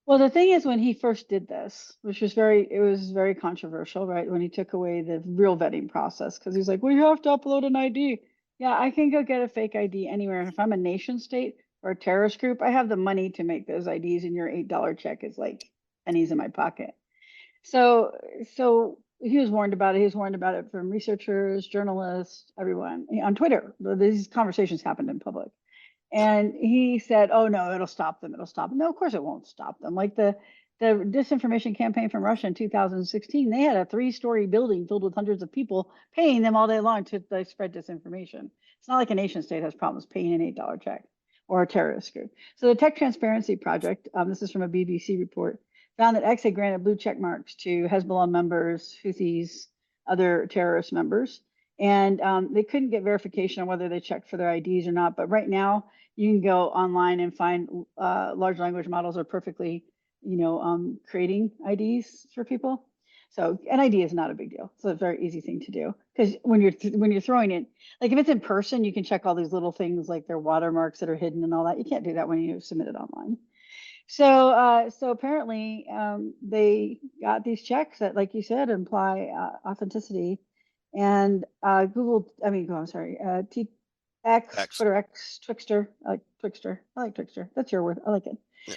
Well, the thing is, when he first did this, which was it was very controversial, right? When he took away the real vetting process, because he's like, we have to upload an ID. Yeah, I can go get a fake ID anywhere. And if I'm a nation state or a terrorist group, I have the money to make those IDs, and your $8 check is like pennies in my pocket. So, so he was warned about it. He was warned about it from researchers, journalists, everyone on Twitter. These conversations happened in public. And he said, "Oh no, it'll stop them. It'll stop them." No, of course it won't stop them. Like the the disinformation campaign from Russia in 2016, they had a 3-story building filled with hundreds of people paying them all day long to spread disinformation. It's not like a nation state has problems paying an $8 check or a terrorist group. So the Tech Transparency Project, this is from a BBC report, found that X had granted blue check marks to Hezbollah members, Houthis, other terrorist members. And they couldn't get verification on whether they checked for their IDs or not. But right now, you can go online and find large language models are perfectly, creating IDs for people. So an ID is not a big deal. It's a very easy thing to do because when you're throwing it, like if it's in person, you can check all these little things like their watermarks that are hidden and all that. You can't do that when you submit it online. So apparently they got these checks that, like you said, imply authenticity. And X, Twitter X, Twixter. I like Twixter. That's your word. I like it. Yeah.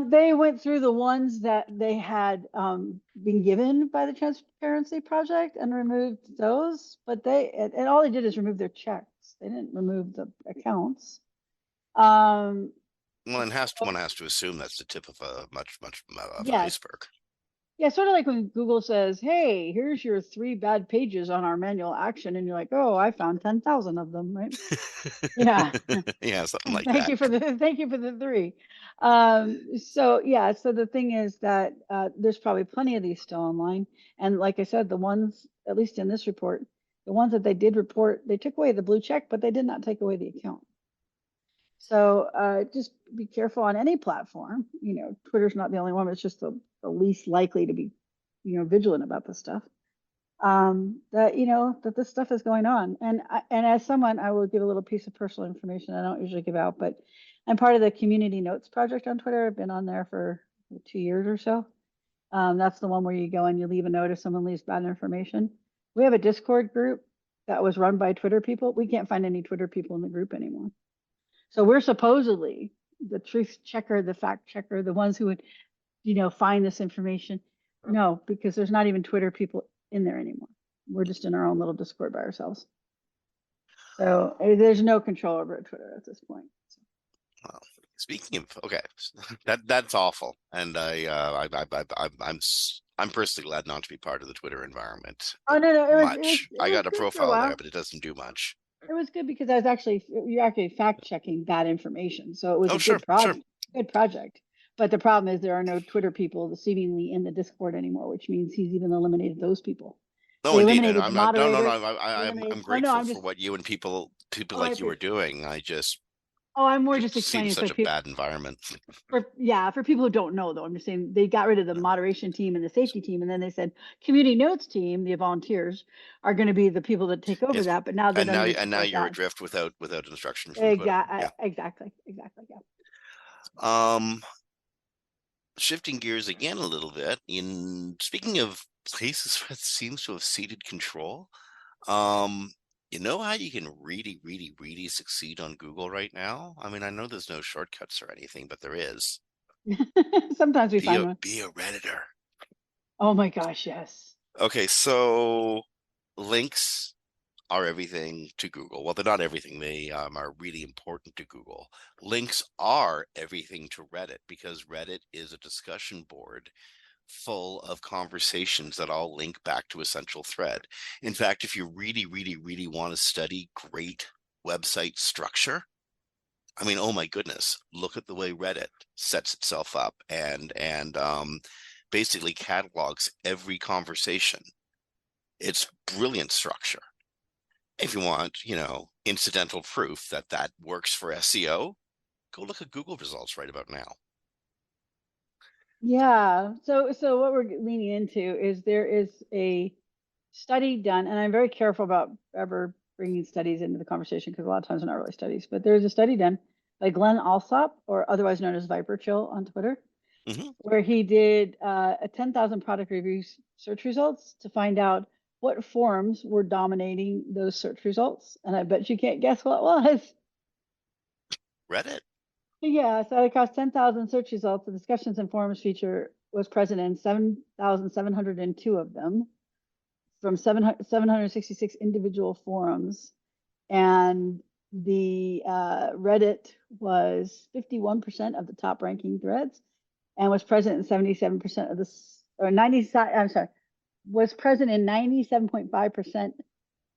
They went through the ones that they had been given by the Transparency Project and removed those, but and all they did is remove their checks. They didn't remove the accounts. Well, one has to assume that's the tip of a much of an iceberg. Yeah, sort of like when Google says, "Hey, here's your 3 bad pages on our manual action," and you're like, "Oh, I found 10,000 of them," right? Yeah. Yeah, something like thank that. you for the 3. So the thing is that there's probably plenty of these still online, and like I said, the ones, at least in this report, the ones that they did report, they took away the blue check, but they did not take away the account. So just be careful on any platform. Twitter's not the only one, but it's just the least likely to be, vigilant about this stuff. That this stuff is going on. And as someone, I will give a little piece of personal information I don't usually give out, but I'm part of the Community Notes project on Twitter. I've been on there for 2 years or so. That's the one where you go and you leave a note if someone leaves bad information. We have a Discord group that was run by Twitter people. We can't find any Twitter people in the group anymore. So we're supposedly the truth checker, the fact checker, the ones who would, find this information. No, because there's not even Twitter people in there anymore. We're just in our own little Discord by ourselves. So there's no control over Twitter at this point. So. Well, speaking of, okay, that's awful, and I'm personally glad not to be part of the Twitter environment. Oh no, I got a profile there, but it doesn't do much. It was good because you're actually fact checking that information, so it was a good project. Sure. Good project. But the problem is there are no Twitter people seemingly in the Discord anymore, which means he's even eliminated those people. No, indeed. I'm grateful for what you and people like you are doing. I'm more just explaining such a bad environment. For people who don't know, though, I'm just saying they got rid of the moderation team and the safety team, and then they said community notes team, the volunteers, are going to be the people that take over that. But now now you're adrift without instruction from exactly. Yeah. Shifting gears again a little bit. Speaking of places that seems to have ceded control, you know how you can really, really, really succeed on Google right now? I mean, I know there's no shortcuts or anything, but there is. Sometimes we find one. Be a Redditor. Oh my gosh, yes. Okay, so links are everything to Google. Well, they're not everything. They are really important to Google. Links are everything to Reddit because Reddit is a discussion board full of conversations that all link back to a central thread. In fact, if you really, really, really want to study great website structure, I mean, oh my goodness, look at the way Reddit sets itself up and basically catalogs every conversation. It's brilliant structure. If you want, incidental proof that works for SEO, go look at Google results right about now. Yeah. So what we're leaning into is there is a study done, and I'm very careful about ever bringing studies into the conversation because a lot of times they're not really studies, but there's a study done by Glenn Alsop, or otherwise known as Viper Chill on Twitter, where he did a 10,000 product reviews search results to find out what forums were dominating those search results. And I bet you can't guess what was. Reddit. Yeah, so across 10,000 search results, the discussions and forums feature was present in 7,702 of them from 766 individual forums. And the Reddit was 51% of the top ranking threads and was present in 77% of the, or 90, I'm sorry, was present in 97.5%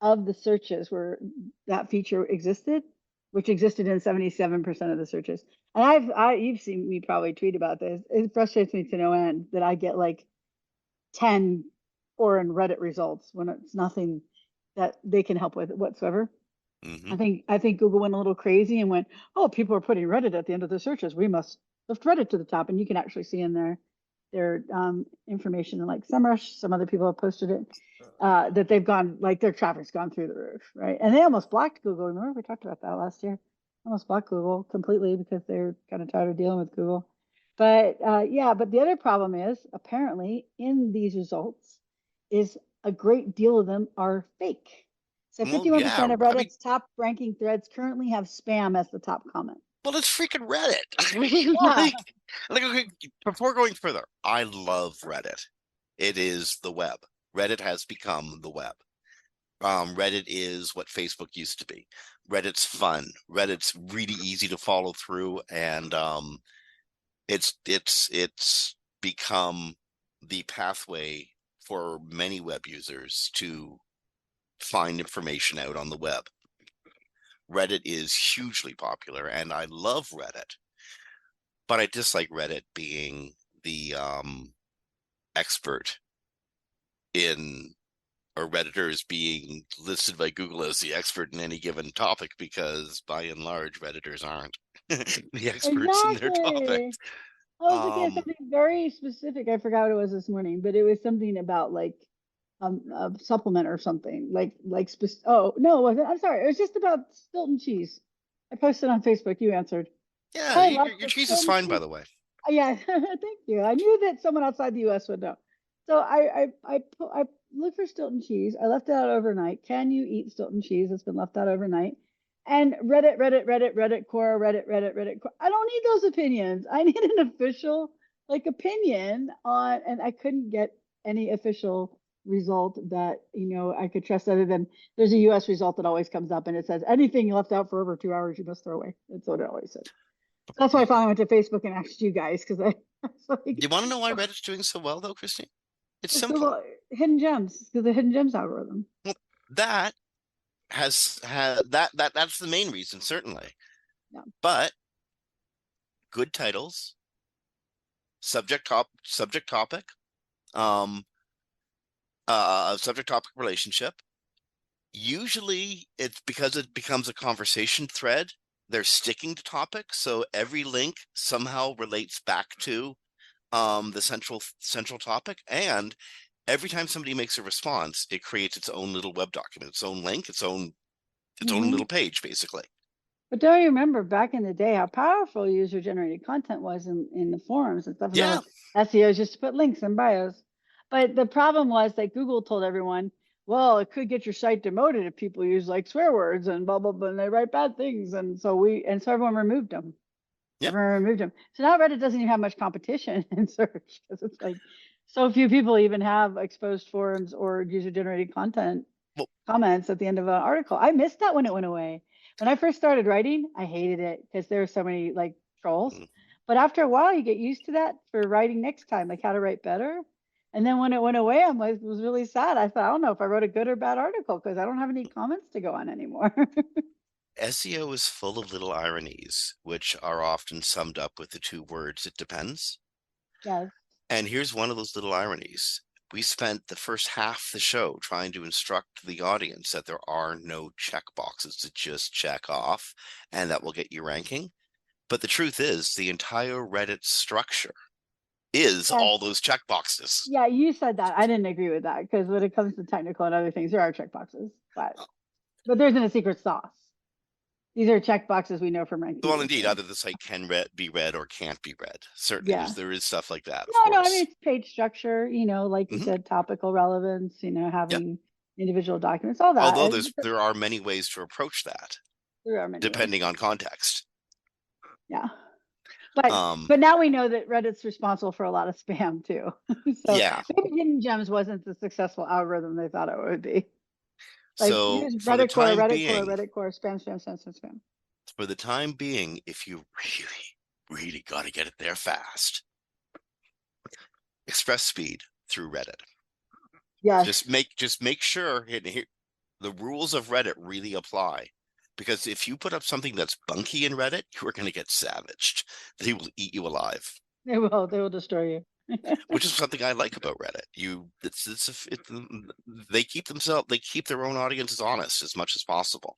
of the searches where that feature existed, which existed in 77% of the searches. And you've seen me probably tweet about this. It frustrates me to no end that I get like 10 foreign Reddit results when it's nothing that they can help with whatsoever. I think Google went a little crazy and went, oh, people are putting Reddit at the end of the searches. We must lift Reddit to the top. And you can actually see in their information, and like some other people have posted it, that they've gone, like their traffic's gone through the roof, right? And they almost blocked Google. Remember we talked about that last year? Almost blocked Google completely because they're kind of tired of dealing with Google. But yeah, but the other problem is apparently in these results is a great deal of them are fake. So Well, 51% yeah. of I mean, Reddit's top ranking threads currently have spam as the top comment. well, it's freaking Reddit. I mean, Yeah. like, okay, before going further, I love Reddit. It is the web. Reddit has become the web. Reddit is what Facebook used to be. Reddit's fun. Reddit's really easy to follow through, and it's become the pathway for many web users to find information out on the web. Reddit is hugely popular, and I love Reddit, but I dislike Reddit being the expert in, or Redditors being listed by Google as the expert in any given topic, because by and large, Redditors aren't the experts in their Exactly. topics. I was looking at Um, something very specific. I forgot what it was this morning, but it was something about like a supplement or something. Oh no, it wasn't. I'm sorry. It was just about Stilton cheese. I posted on Facebook. You answered. yeah, I love your the cheese is Stilton fine, by cheese. the way. Yeah, thank you. I knew that someone outside the US would know. So I looked for Stilton cheese. I left it out overnight. Can you eat Stilton cheese that's been left out overnight? And Reddit core, Reddit core. I don't need those opinions. I need an official like opinion on, and I couldn't get any official result that I could trust other than there's a US result that always comes up and it says anything you left out for over 2 hours you must throw away. That's what it always says. That's why I finally went to Facebook and asked you guys because I was like, Do you want to know why Reddit's doing so well, though, Kristine? It's it's simple. Google hidden gems because the hidden gems algorithm. Well, that that's the main reason, certainly. Yeah. But good titles, subject topic, um, subject topic relationship. Usually, it's because it becomes a conversation thread. They're sticking to topics, so every link somehow relates back to the central topic, and every time somebody makes a response, it creates its own little web document, its own link, its own Hmm. little page, basically. But don't you remember back in the day how powerful user generated content was in the forums and stuff? And they're Yeah. like, SEO is just to put links in bios. But the problem was that Google told everyone, well, it could get your site demoted if people use like swear words and blah, blah, blah, and they write bad things. And so everyone removed them. Yep. Everyone removed them. So now Reddit doesn't even have much competition in search because it's like so few people even have exposed forums or user generated content Well, comments at the end of an article. I missed that when it went away. When I first started writing, I hated it because there were so many like trolls. mm, But after a while, you get used to that for writing next time, like how to write better. And then when it went away, I was really sad. I thought, I don't know if I wrote a good or bad article because I don't have any comments to go on anymore. SEO is full of little ironies, which are often summed up with the two words, it depends. Yes. And here's one of those little ironies. We spent the first half the show trying to instruct the audience that there are no check boxes to just check off, and that will get you ranking. But the truth is, the entire Reddit structure is Yes. all those check boxes. Yeah, you said that. I didn't agree with that because when it comes to technical and other things, there are checkboxes, but there isn't a secret sauce. These are checkboxes we know from ranking Well, indeed, research. either the site can be read or can't be read. Certainly, Yeah. there is stuff like that, of No, I mean course. it's page structure, like you Hmm. said, topical relevance, Yep. having individual documents, all that. Although there are many ways to approach that, There are many ways. depending on context. Yeah. But Um, but now we know that Reddit's responsible for a lot of spam too. So yeah. maybe Hidden Gems wasn't the successful algorithm they thought it would be. Like So use Reddit core, spam, spam, spam, spam, spam. for the time being, if you really, really got to get it there fast, Express speed through Reddit. Yes. Just make sure the rules of Reddit really apply. Because if you put up something that's bunky in Reddit, you are going to get savaged. They will eat you alive. They will destroy you. Which is something I like about Reddit. They keep their own audiences honest as much as possible.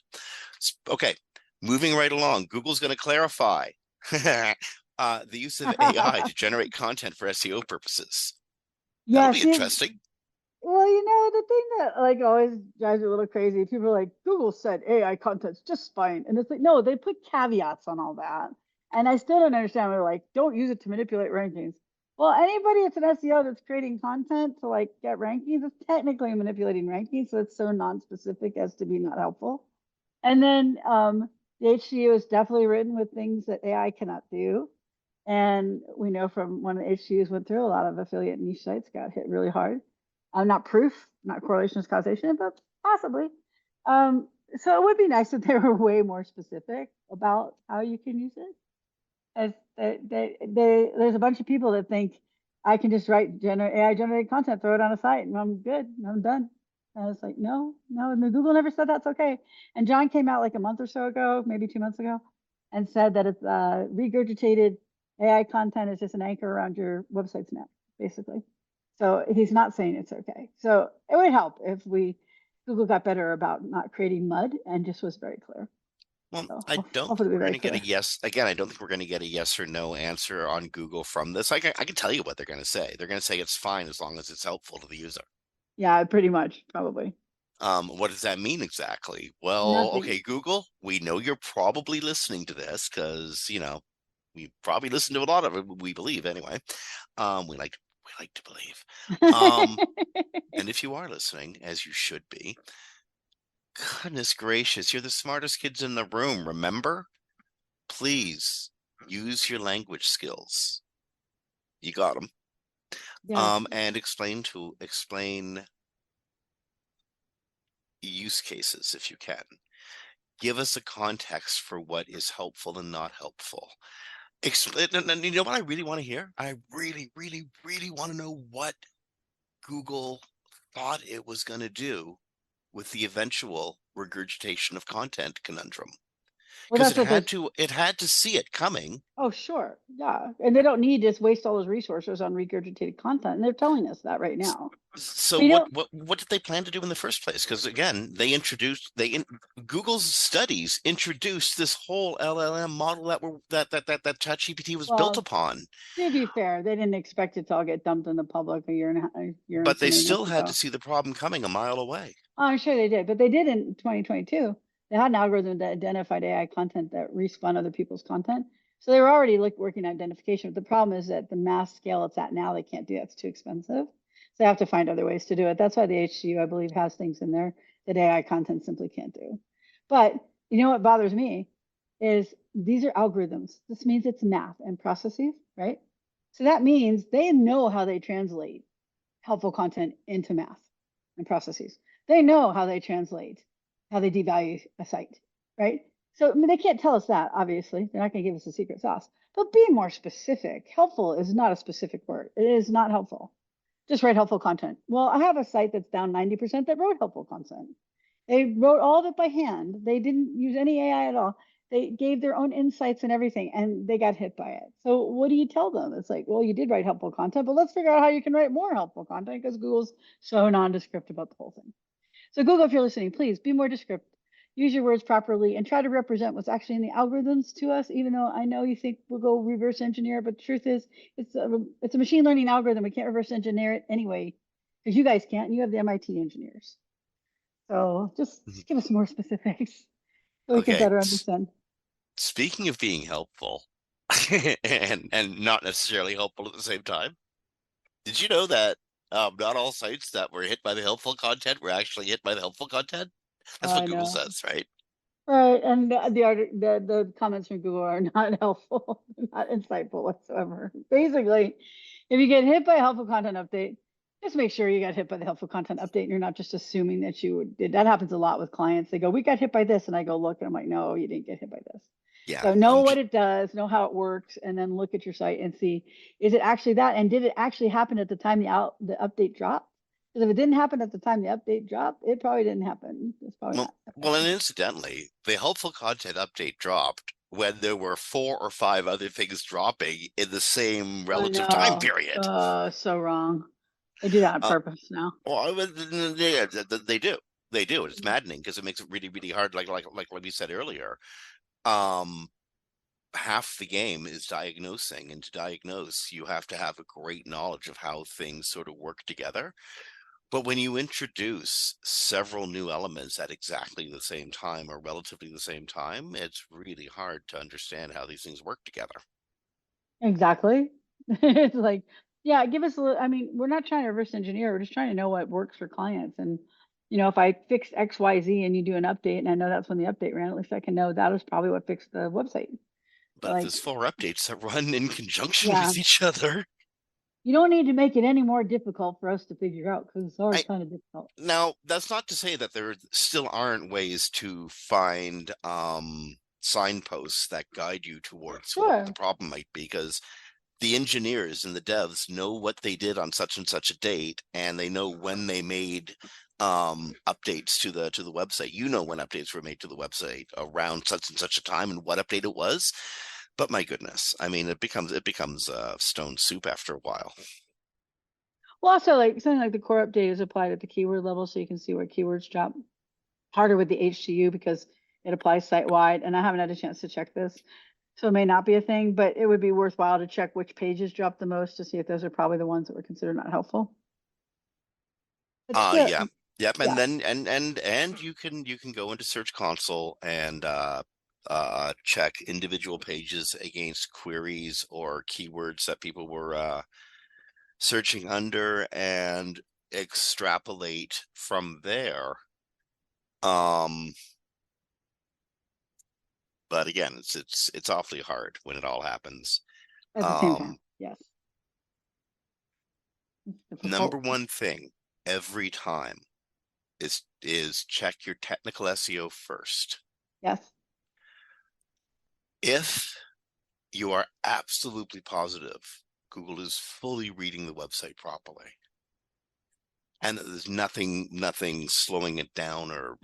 Okay, moving right along. Google's going to clarify the use of AI to generate content for SEO purposes. That'll Yeah, be see, interesting. well, the thing that like always drives me a little crazy, people are like, Google said AI content's just fine. And it's like, no, they put caveats on all that. And I still don't understand. They're like, don't use it to manipulate rankings. Well, anybody that's an SEO that's creating content to like get rankings is technically manipulating rankings. So it's so non-specific as to be not helpful. And then the HCU is definitely written with things that AI cannot do. And we know from when the HCUs went through, a lot of affiliate niche sites got hit really hard. Not proof, not correlation is causation, but possibly. So it would be nice if they were way more specific about how you can use it. As there's a bunch of people that think I can just write AI generated content, throw it on a site, and I'm good, I'm done. And it's like, no, Google never said that's okay. And John came out like a month or so ago, maybe 2 months ago, and said that it's regurgitated AI content is just an anchor around your website's neck, basically. So he's not saying it's okay. So it would help if Google got better about not creating mud and just was very clear. Well, So I don't hopefully think it'll be we're going very to get a clear. yes. Again, I don't think we're going to get a yes or no answer on Google from this. I can tell you what they're going to say. They're going to say it's fine as long as it's helpful to the user. Yeah, pretty much, probably. What does that mean exactly? Well, Nothing. okay, Google, we know you're probably listening to this because, we probably listen to a lot of it, we believe anyway. We like to believe. And if you are listening, as you should be, goodness gracious, you're the smartest kids in the room, remember? Please use your language skills. You got them. Yes. And explain use cases if you can. Give us a context for what is helpful and not helpful. And you know what I really want to hear? I really, really, really want to know what Google thought it was going to do with the eventual regurgitation of content conundrum. Well, Because that's what they're. it had to see it coming. Oh, sure. Yeah. And they don't need to waste all those resources on regurgitated content. And they're telling us that right now. So We don't. what did they plan to do in the first place? Because again, Google's studies introduced this whole LLM model that ChatGPT was built Well, upon. to be fair, they didn't expect it to all get dumped in the public a year and But so they many months still had to ago. see the problem coming a mile away. Oh, I'm sure they did, but they did in 2022. They had an algorithm that identified AI content that respun other people's content. So they were already working on identification. But the problem is that the mass scale it's at now, they can't do that. It's too expensive. So they have to find other ways to do it. That's why the HCU, I believe, has things in there that AI content simply can't do. But you know what bothers me is these are algorithms. This means it's math and processes, right? So that means they know how they translate helpful content into math and processes. They know how they translate, how they devalue a site, right? So I mean, they can't tell us that, obviously. They're not going to give us a secret sauce. But be more specific. Helpful is not a specific word. It is not helpful. Just write helpful content. Well, I have a site that's down 90% that wrote helpful content. They wrote all of it by hand. They didn't use any AI at all. They gave their own insights and everything, and they got hit by it. So what do you tell them? It's like, well, you did write helpful content, but let's figure out how you can write more helpful content because Google's so nondescript about the whole thing. So Google, if you're listening, please be more descriptive. Use your words properly and try to represent what's actually in the algorithms to us, even though I know you think we'll go reverse engineer, but the truth is it's a machine learning algorithm. We can't reverse engineer it anyway, because you guys can't, and you have the MIT engineers. So just give us more specifics so we can Okay. better understand. Speaking of being helpful and not necessarily helpful at the same time, did you know that not all sites that were hit by the helpful content were actually hit by the helpful content? That's what I Google know. says, right? Right, and the comments from Google are not helpful, not insightful whatsoever. Basically, if you get hit by a helpful content update, just make sure you got hit by the helpful content update and you're not just assuming that you did. That happens a lot with clients. They go, "We got hit by this," and I go, "Look," and I'm like, "No, you didn't get hit by this." Yeah. So know what it does, know how it works, and then look at your site and see, is it actually that? And did it actually happen at the time the update dropped? Because if it didn't happen at the time the update dropped, it probably didn't happen. It's probably Well, not well, and affected. incidentally, the helpful content update dropped when there were 4 or 5 other things dropping in the same I relative time know. period. So wrong. They do that on Uh, purpose now. well, yeah, they do. They do. It's maddening because it makes it really, really hard. Like we said earlier, um, half the game is diagnosing, and to diagnose, you have to have a great knowledge of how things sort of work together. But when you introduce several new elements at exactly the same time or relatively the same time, it's really hard to understand how these things work together. Exactly. It's like, yeah, give us a little, I mean, we're not trying to reverse engineer. We're just trying to know what works for clients. And, if I fix X, Y, Z and you do an update and I know that's when the update ran, at least I can know that was probably what fixed the website. But if Like, there's 4 updates that run in conjunction yeah, with each other, you don't need to make it any more difficult for us to figure out because it's already I kind of difficult. now that's not to say that there still aren't ways to find signposts that guide you towards what the Sure. problem might be, because the engineers and the devs know what they did on such and such a date, and they know when they made updates to the website. You know when updates were made to the website around such and such a time and what update it was. But my goodness, I mean, it becomes stone soup after a while. Well, also like something like the core update is applied at the keyword level, so you can see where keywords drop. Harder with the HTU because it applies site wide, and I haven't had a chance to check this. So it may not be a thing, but it would be worthwhile to check which pages drop the most to see if those are probably the ones that were considered not helpful. But still, Yeah. Yep, and yeah, then and you can go into Search Console and check individual pages against queries or keywords that people were searching under, and extrapolate from there. Um, but again, it's awfully hard when it all happens. at the same time, Um, yes, it's Number difficult. one thing every time is check your technical SEO first. Yes, If you are absolutely positive Google is fully reading the website properly, and there's nothing slowing it down or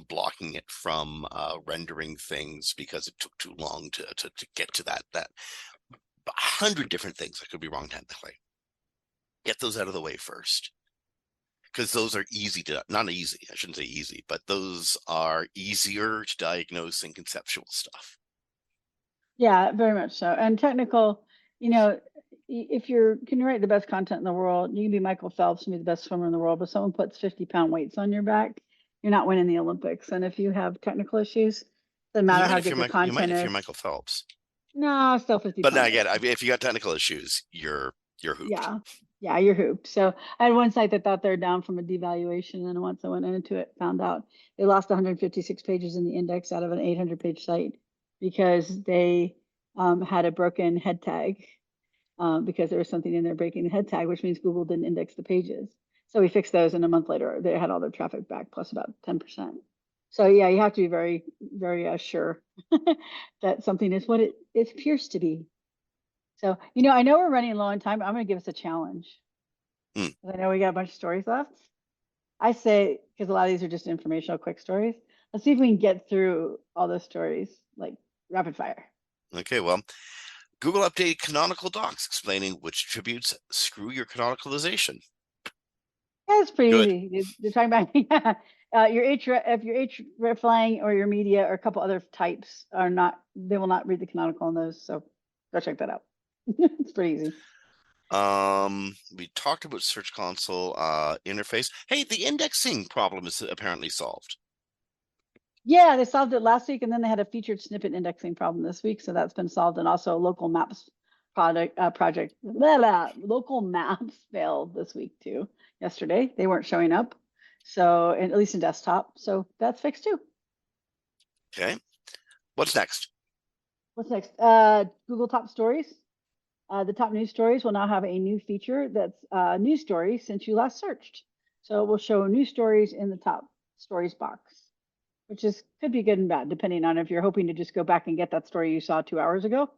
blocking it from rendering things because it took too long to get to that 100 different things that could be wrong technically. Get those out of the way first, because those are easy to, not easy, I shouldn't say easy, but those are easier to diagnose than conceptual stuff. yeah, very much so. And technical, if you can write the best content in the world, you can be Michael Phelps and be the best swimmer in the world, but someone puts 50-pound weights on your back, you're not winning the Olympics. And if you have technical issues, doesn't matter You how might good if your you're Michael, you content might if is. you're Michael Phelps. No, still But 50-pound now again, weight. I mean, if you got technical issues, you're hooped. Yeah. Yeah, you're hooped. So I had one site that thought they're down from a devaluation, and once I went into it, found out they lost 156 pages in the index out of an 800-page site because they had a broken head tag because there was something in there breaking the head tag, which means Google didn't index the pages. So we fixed those, and a month later, they had all their traffic back plus about 10%. So yeah, you have to be very, very sure that something is what it appears to be. So, I know we're running low on time. I'm going to give us a challenge. Hmm. I know we got a bunch of stories left. I say, because a lot of these are just informational, quick stories. Let's see if we can get through all those stories like rapid fire. Okay, well, Google updated canonical docs explaining which attributes screw your canonicalization. Yeah, it's pretty Good. easy. They're talking about your if your hreflang or your media or a couple other types are not, they will not read the canonical on those. So go check that out. It's pretty easy. We talked about Search Console interface. Hey, the indexing problem is apparently solved. Yeah, they solved it last week, and then they had a featured snippet indexing problem this week, so that's been solved. And also, local maps project blah, blah, local maps failed this week too. Yesterday, they weren't showing up, so and at least in desktop. So that's fixed too. Okay. What's next? What's next? Google Top Stories. The top news stories will now have a new feature that's news stories since you last searched. So it will show news stories in the top stories box. which is could be good and bad depending on if you're hoping to just go back and get that story you saw 2 hours ago.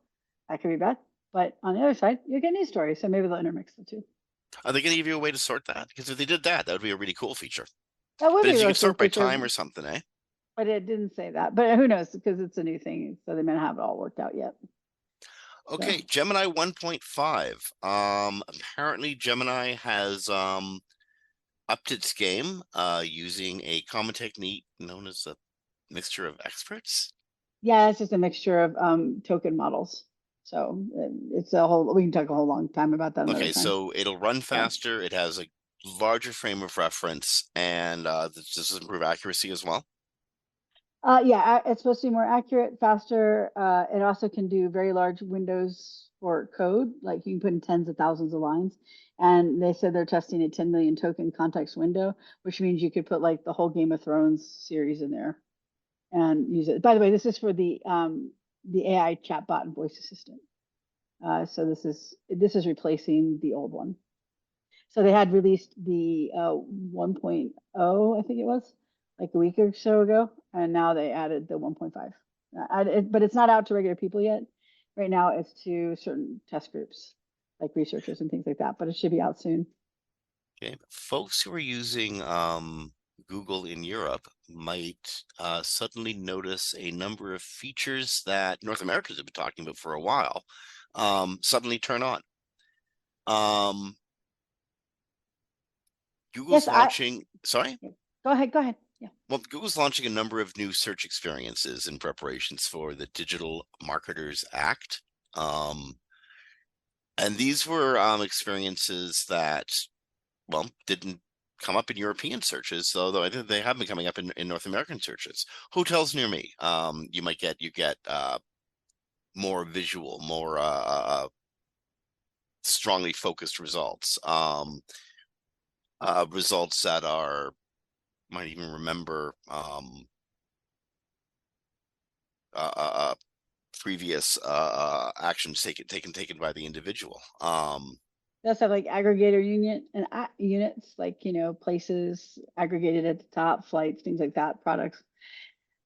That could be bad. But on the other side, you get new stories, so maybe they'll intermix the two. Are they going to give you a way to sort that? Because if they did that, that would be a really cool feature. That would But be a if you really could cool sort by feature, time or something, eh? but it didn't say that. But who knows? Because it's a new thing, so they may not have it all worked out yet. Okay, So Gemini 1.5. Apparently Gemini has upped its game using a common technique known as a mixture of experts. yeah, it's just a mixture of token models. So it's a whole. We can talk a whole long time about that another Okay, time. so it'll run Yeah. faster. It has a larger frame of reference, and does this improve accuracy as well? Yeah, it's supposed to be more accurate, faster. It also can do very large windows for code, like you can put in tens of thousands of lines. And they said they're testing a 10 million token context window, which means you could put like the whole Game of Thrones series in there and use it. By the way, this is for the AI chatbot and voice assistant. So this is replacing the old one. So they had released the 1.0, I think it was, like a week or so ago, and now they added the 1.5. But it's not out to regular people yet. Right now, it's to certain test groups, like researchers and things like that. But it should be out soon. Okay, folks who are using Google in Europe might suddenly notice a number of features that North Americans have been talking about for a while suddenly turn on. Yes, Google's launching, sorry? go ahead, go ahead. Yeah. Well, Google's launching a number of new search experiences in preparations for the Digital Marketers Act. And these were experiences that, well, didn't come up in European searches, although I think they have been coming up in North American searches. Hotels near me, you get more visual, more strongly focused results, results that are might even remember previous actions taken by the individual. They also have like aggregator units, like places aggregated at the top, flights, things like that, products.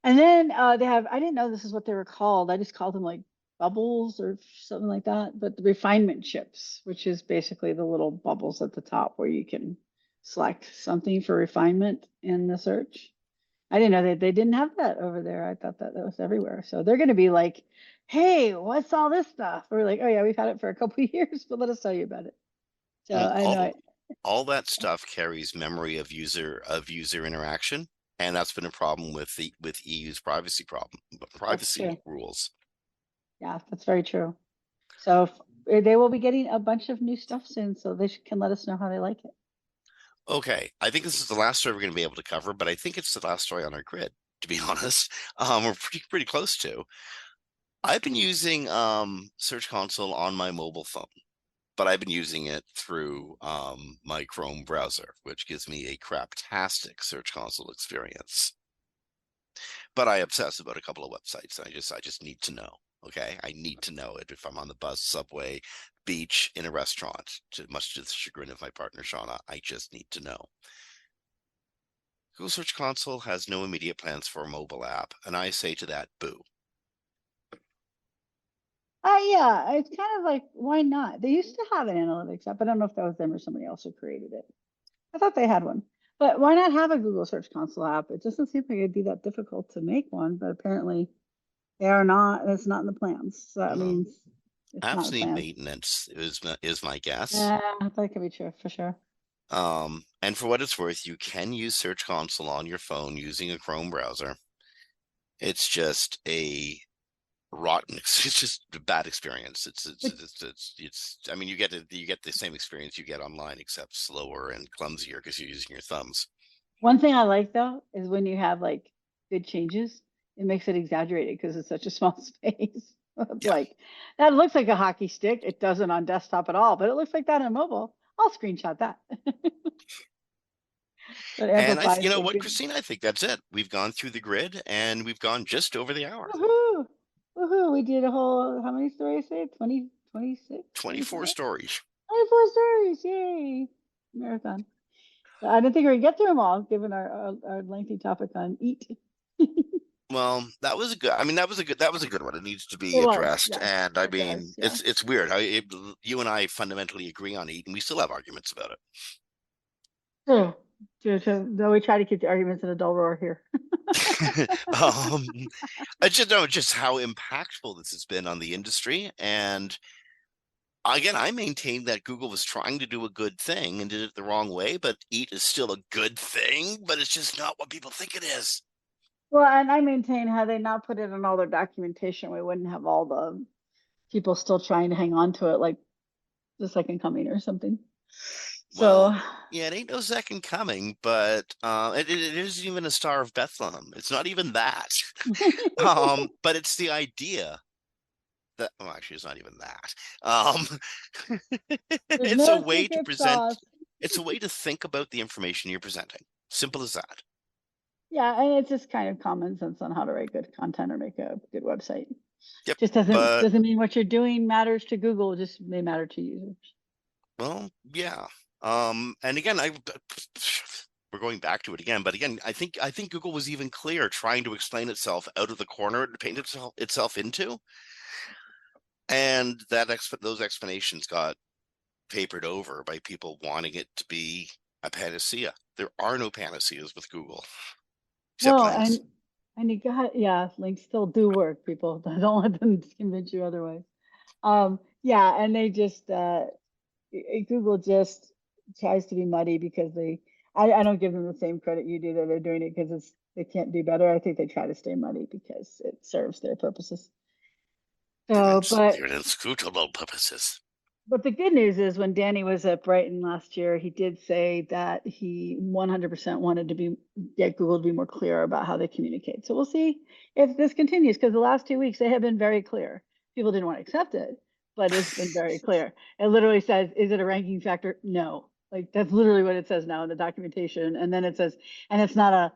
And then they have, I didn't know this is what they were called. I just called them like bubbles or something like that. But the refinement chips, which is basically the little bubbles at the top where you can select something for refinement in the search. I didn't know that they didn't have that over there. I thought that was everywhere. So they're going to be like, hey, what's all this stuff? We're like, oh yeah, we've had it for a couple of years, but let us tell you about it. So Well, I know. all that stuff carries memory of user interaction, and that's been a problem with EU's That's privacy true. rules. Yeah, that's very true. So they will be getting a bunch of new stuff soon, so they can let us know how they like it. Okay, I think this is the last story we're going to be able to cover, but I think it's the last story on our grid, to be honest. We're pretty close to. I've been using Search Console on my mobile phone, but I've been using it through my Chrome browser, which gives me a craptastic Search Console experience. But I obsess about a couple of websites. I just need to know. Okay, I need to know it if I'm on the bus, subway, beach, in a restaurant. Much to the chagrin of my partner Shauna, I just need to know. Google Search Console has no immediate plans for a mobile app, and I say to that, boo. Yeah, it's kind of like, why not? They used to have an analytics app. I don't know if that was them or somebody else who created it. I thought they had one. But why not have a Google Search Console app? It doesn't seem like it'd be that difficult to make one, but apparently they are not, it's not in the plans. So that No, means it's not apps in the need plans. maintenance is my guess. Yeah, that could be true for sure. And for what it's worth, you can use Search Console on your phone using a Chrome browser. It's just a rotten. It's just a bad experience. But I mean, you get the same experience you get online, except slower and clumsier because you're using your thumbs. one thing I like though is when you have like good changes, it makes it exaggerated because it's such a small space. Yeah, Like that looks like a hockey stick. It doesn't on desktop at all, but it looks like that on mobile. I'll screenshot that. So it and amplifies you know the what, good. Kristine, I think that's it. We've gone through the grid and we've gone just over the hour. Woohoo! Woohoo! We did a whole, how many stories say? 20, 26, 24 27? stories. 24 stories. Yay! Marathon. So I don't think we can get through them all given our lengthy topic on EAT. Well, that was a good. I mean, that was a good one. It needs to be It was, addressed, yes, and I it mean, does, yeah. it's weird how you and I fundamentally agree on EAT, and we still have arguments about True. True. Though we try to keep the arguments in a dull roar here. it. I just know just how impactful this has been on the industry, and again, I maintain that Google was trying to do a good thing and did it the wrong way, but EAT is still a good thing, but it's just not what people think it is. Well, and I maintain had they not put it in all their documentation, we wouldn't have all the people still trying to hang on to it like the second coming or something. So, Well, yeah, it ain't no second coming, but it isn't even a Star of Bethlehem. It's not even that. But it's the idea that, well, actually, it's not even that. there's It's a no way to secret present, sauce. it's a way to think about the information you're presenting. Simple as that. Yeah, and it's just kind of common sense on how to write good content or make a good website. Yep. Just But, doesn't mean what you're doing matters to Google, just may matter to users. well, yeah. And again, we're going back to it again, but again, I think Google was even clear trying to explain itself out of the corner it painted itself into. And those explanations got papered over by people wanting it to be a panacea. There are no panaceas with Google, except No, links. and you got, yeah, links still do work, people. Don't let them convince you otherwise. Yeah, and they just Google just tries to be muddy because I don't give them the same credit you do that they're doing it because they can't do better. I think they try to stay muddy because it serves their purposes. So, They're inscrutable purposes. but the good news is when Danny was at Brighton last year, he did say that he 100% wanted to get Google to be more clear about how they communicate. So we'll see if this continues because the last 2 weeks they have been very clear. People didn't want to accept it, but it's been very clear. It literally says, "Is it a ranking factor?" No. Like that's literally what it says now in the documentation. And then it says, and it's not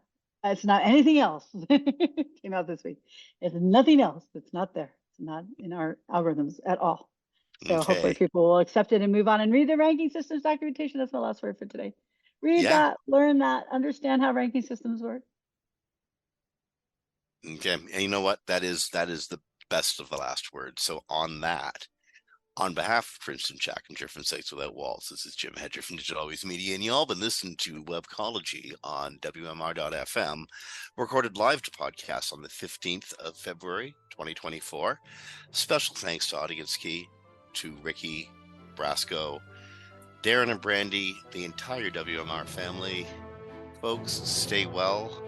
anything else. It came out this week. It's nothing else that's not there. It's not in our algorithms at all. So hopefully Okay. people will accept it and move on and read the ranking systems documentation. That's my last word for today. Read Yeah. that, learn that, understand how ranking systems work. Okay. And you know what? That is the best of the last word. So on that, on behalf of Princeton Schachinger from Sites Without Walls, this is Jim Hedger from Digital Always Media, and y'all been listening to Webcology on WMR.FM, recorded live to podcast on the 15th of February, 2024. Special thanks to Audience Key, to Ricky, Brasco, Darren and Brandy, the entire WMR family. Folks, stay well,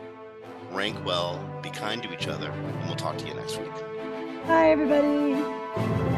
rank well, be kind to each other, and we'll talk to you next week. Bye, everybody.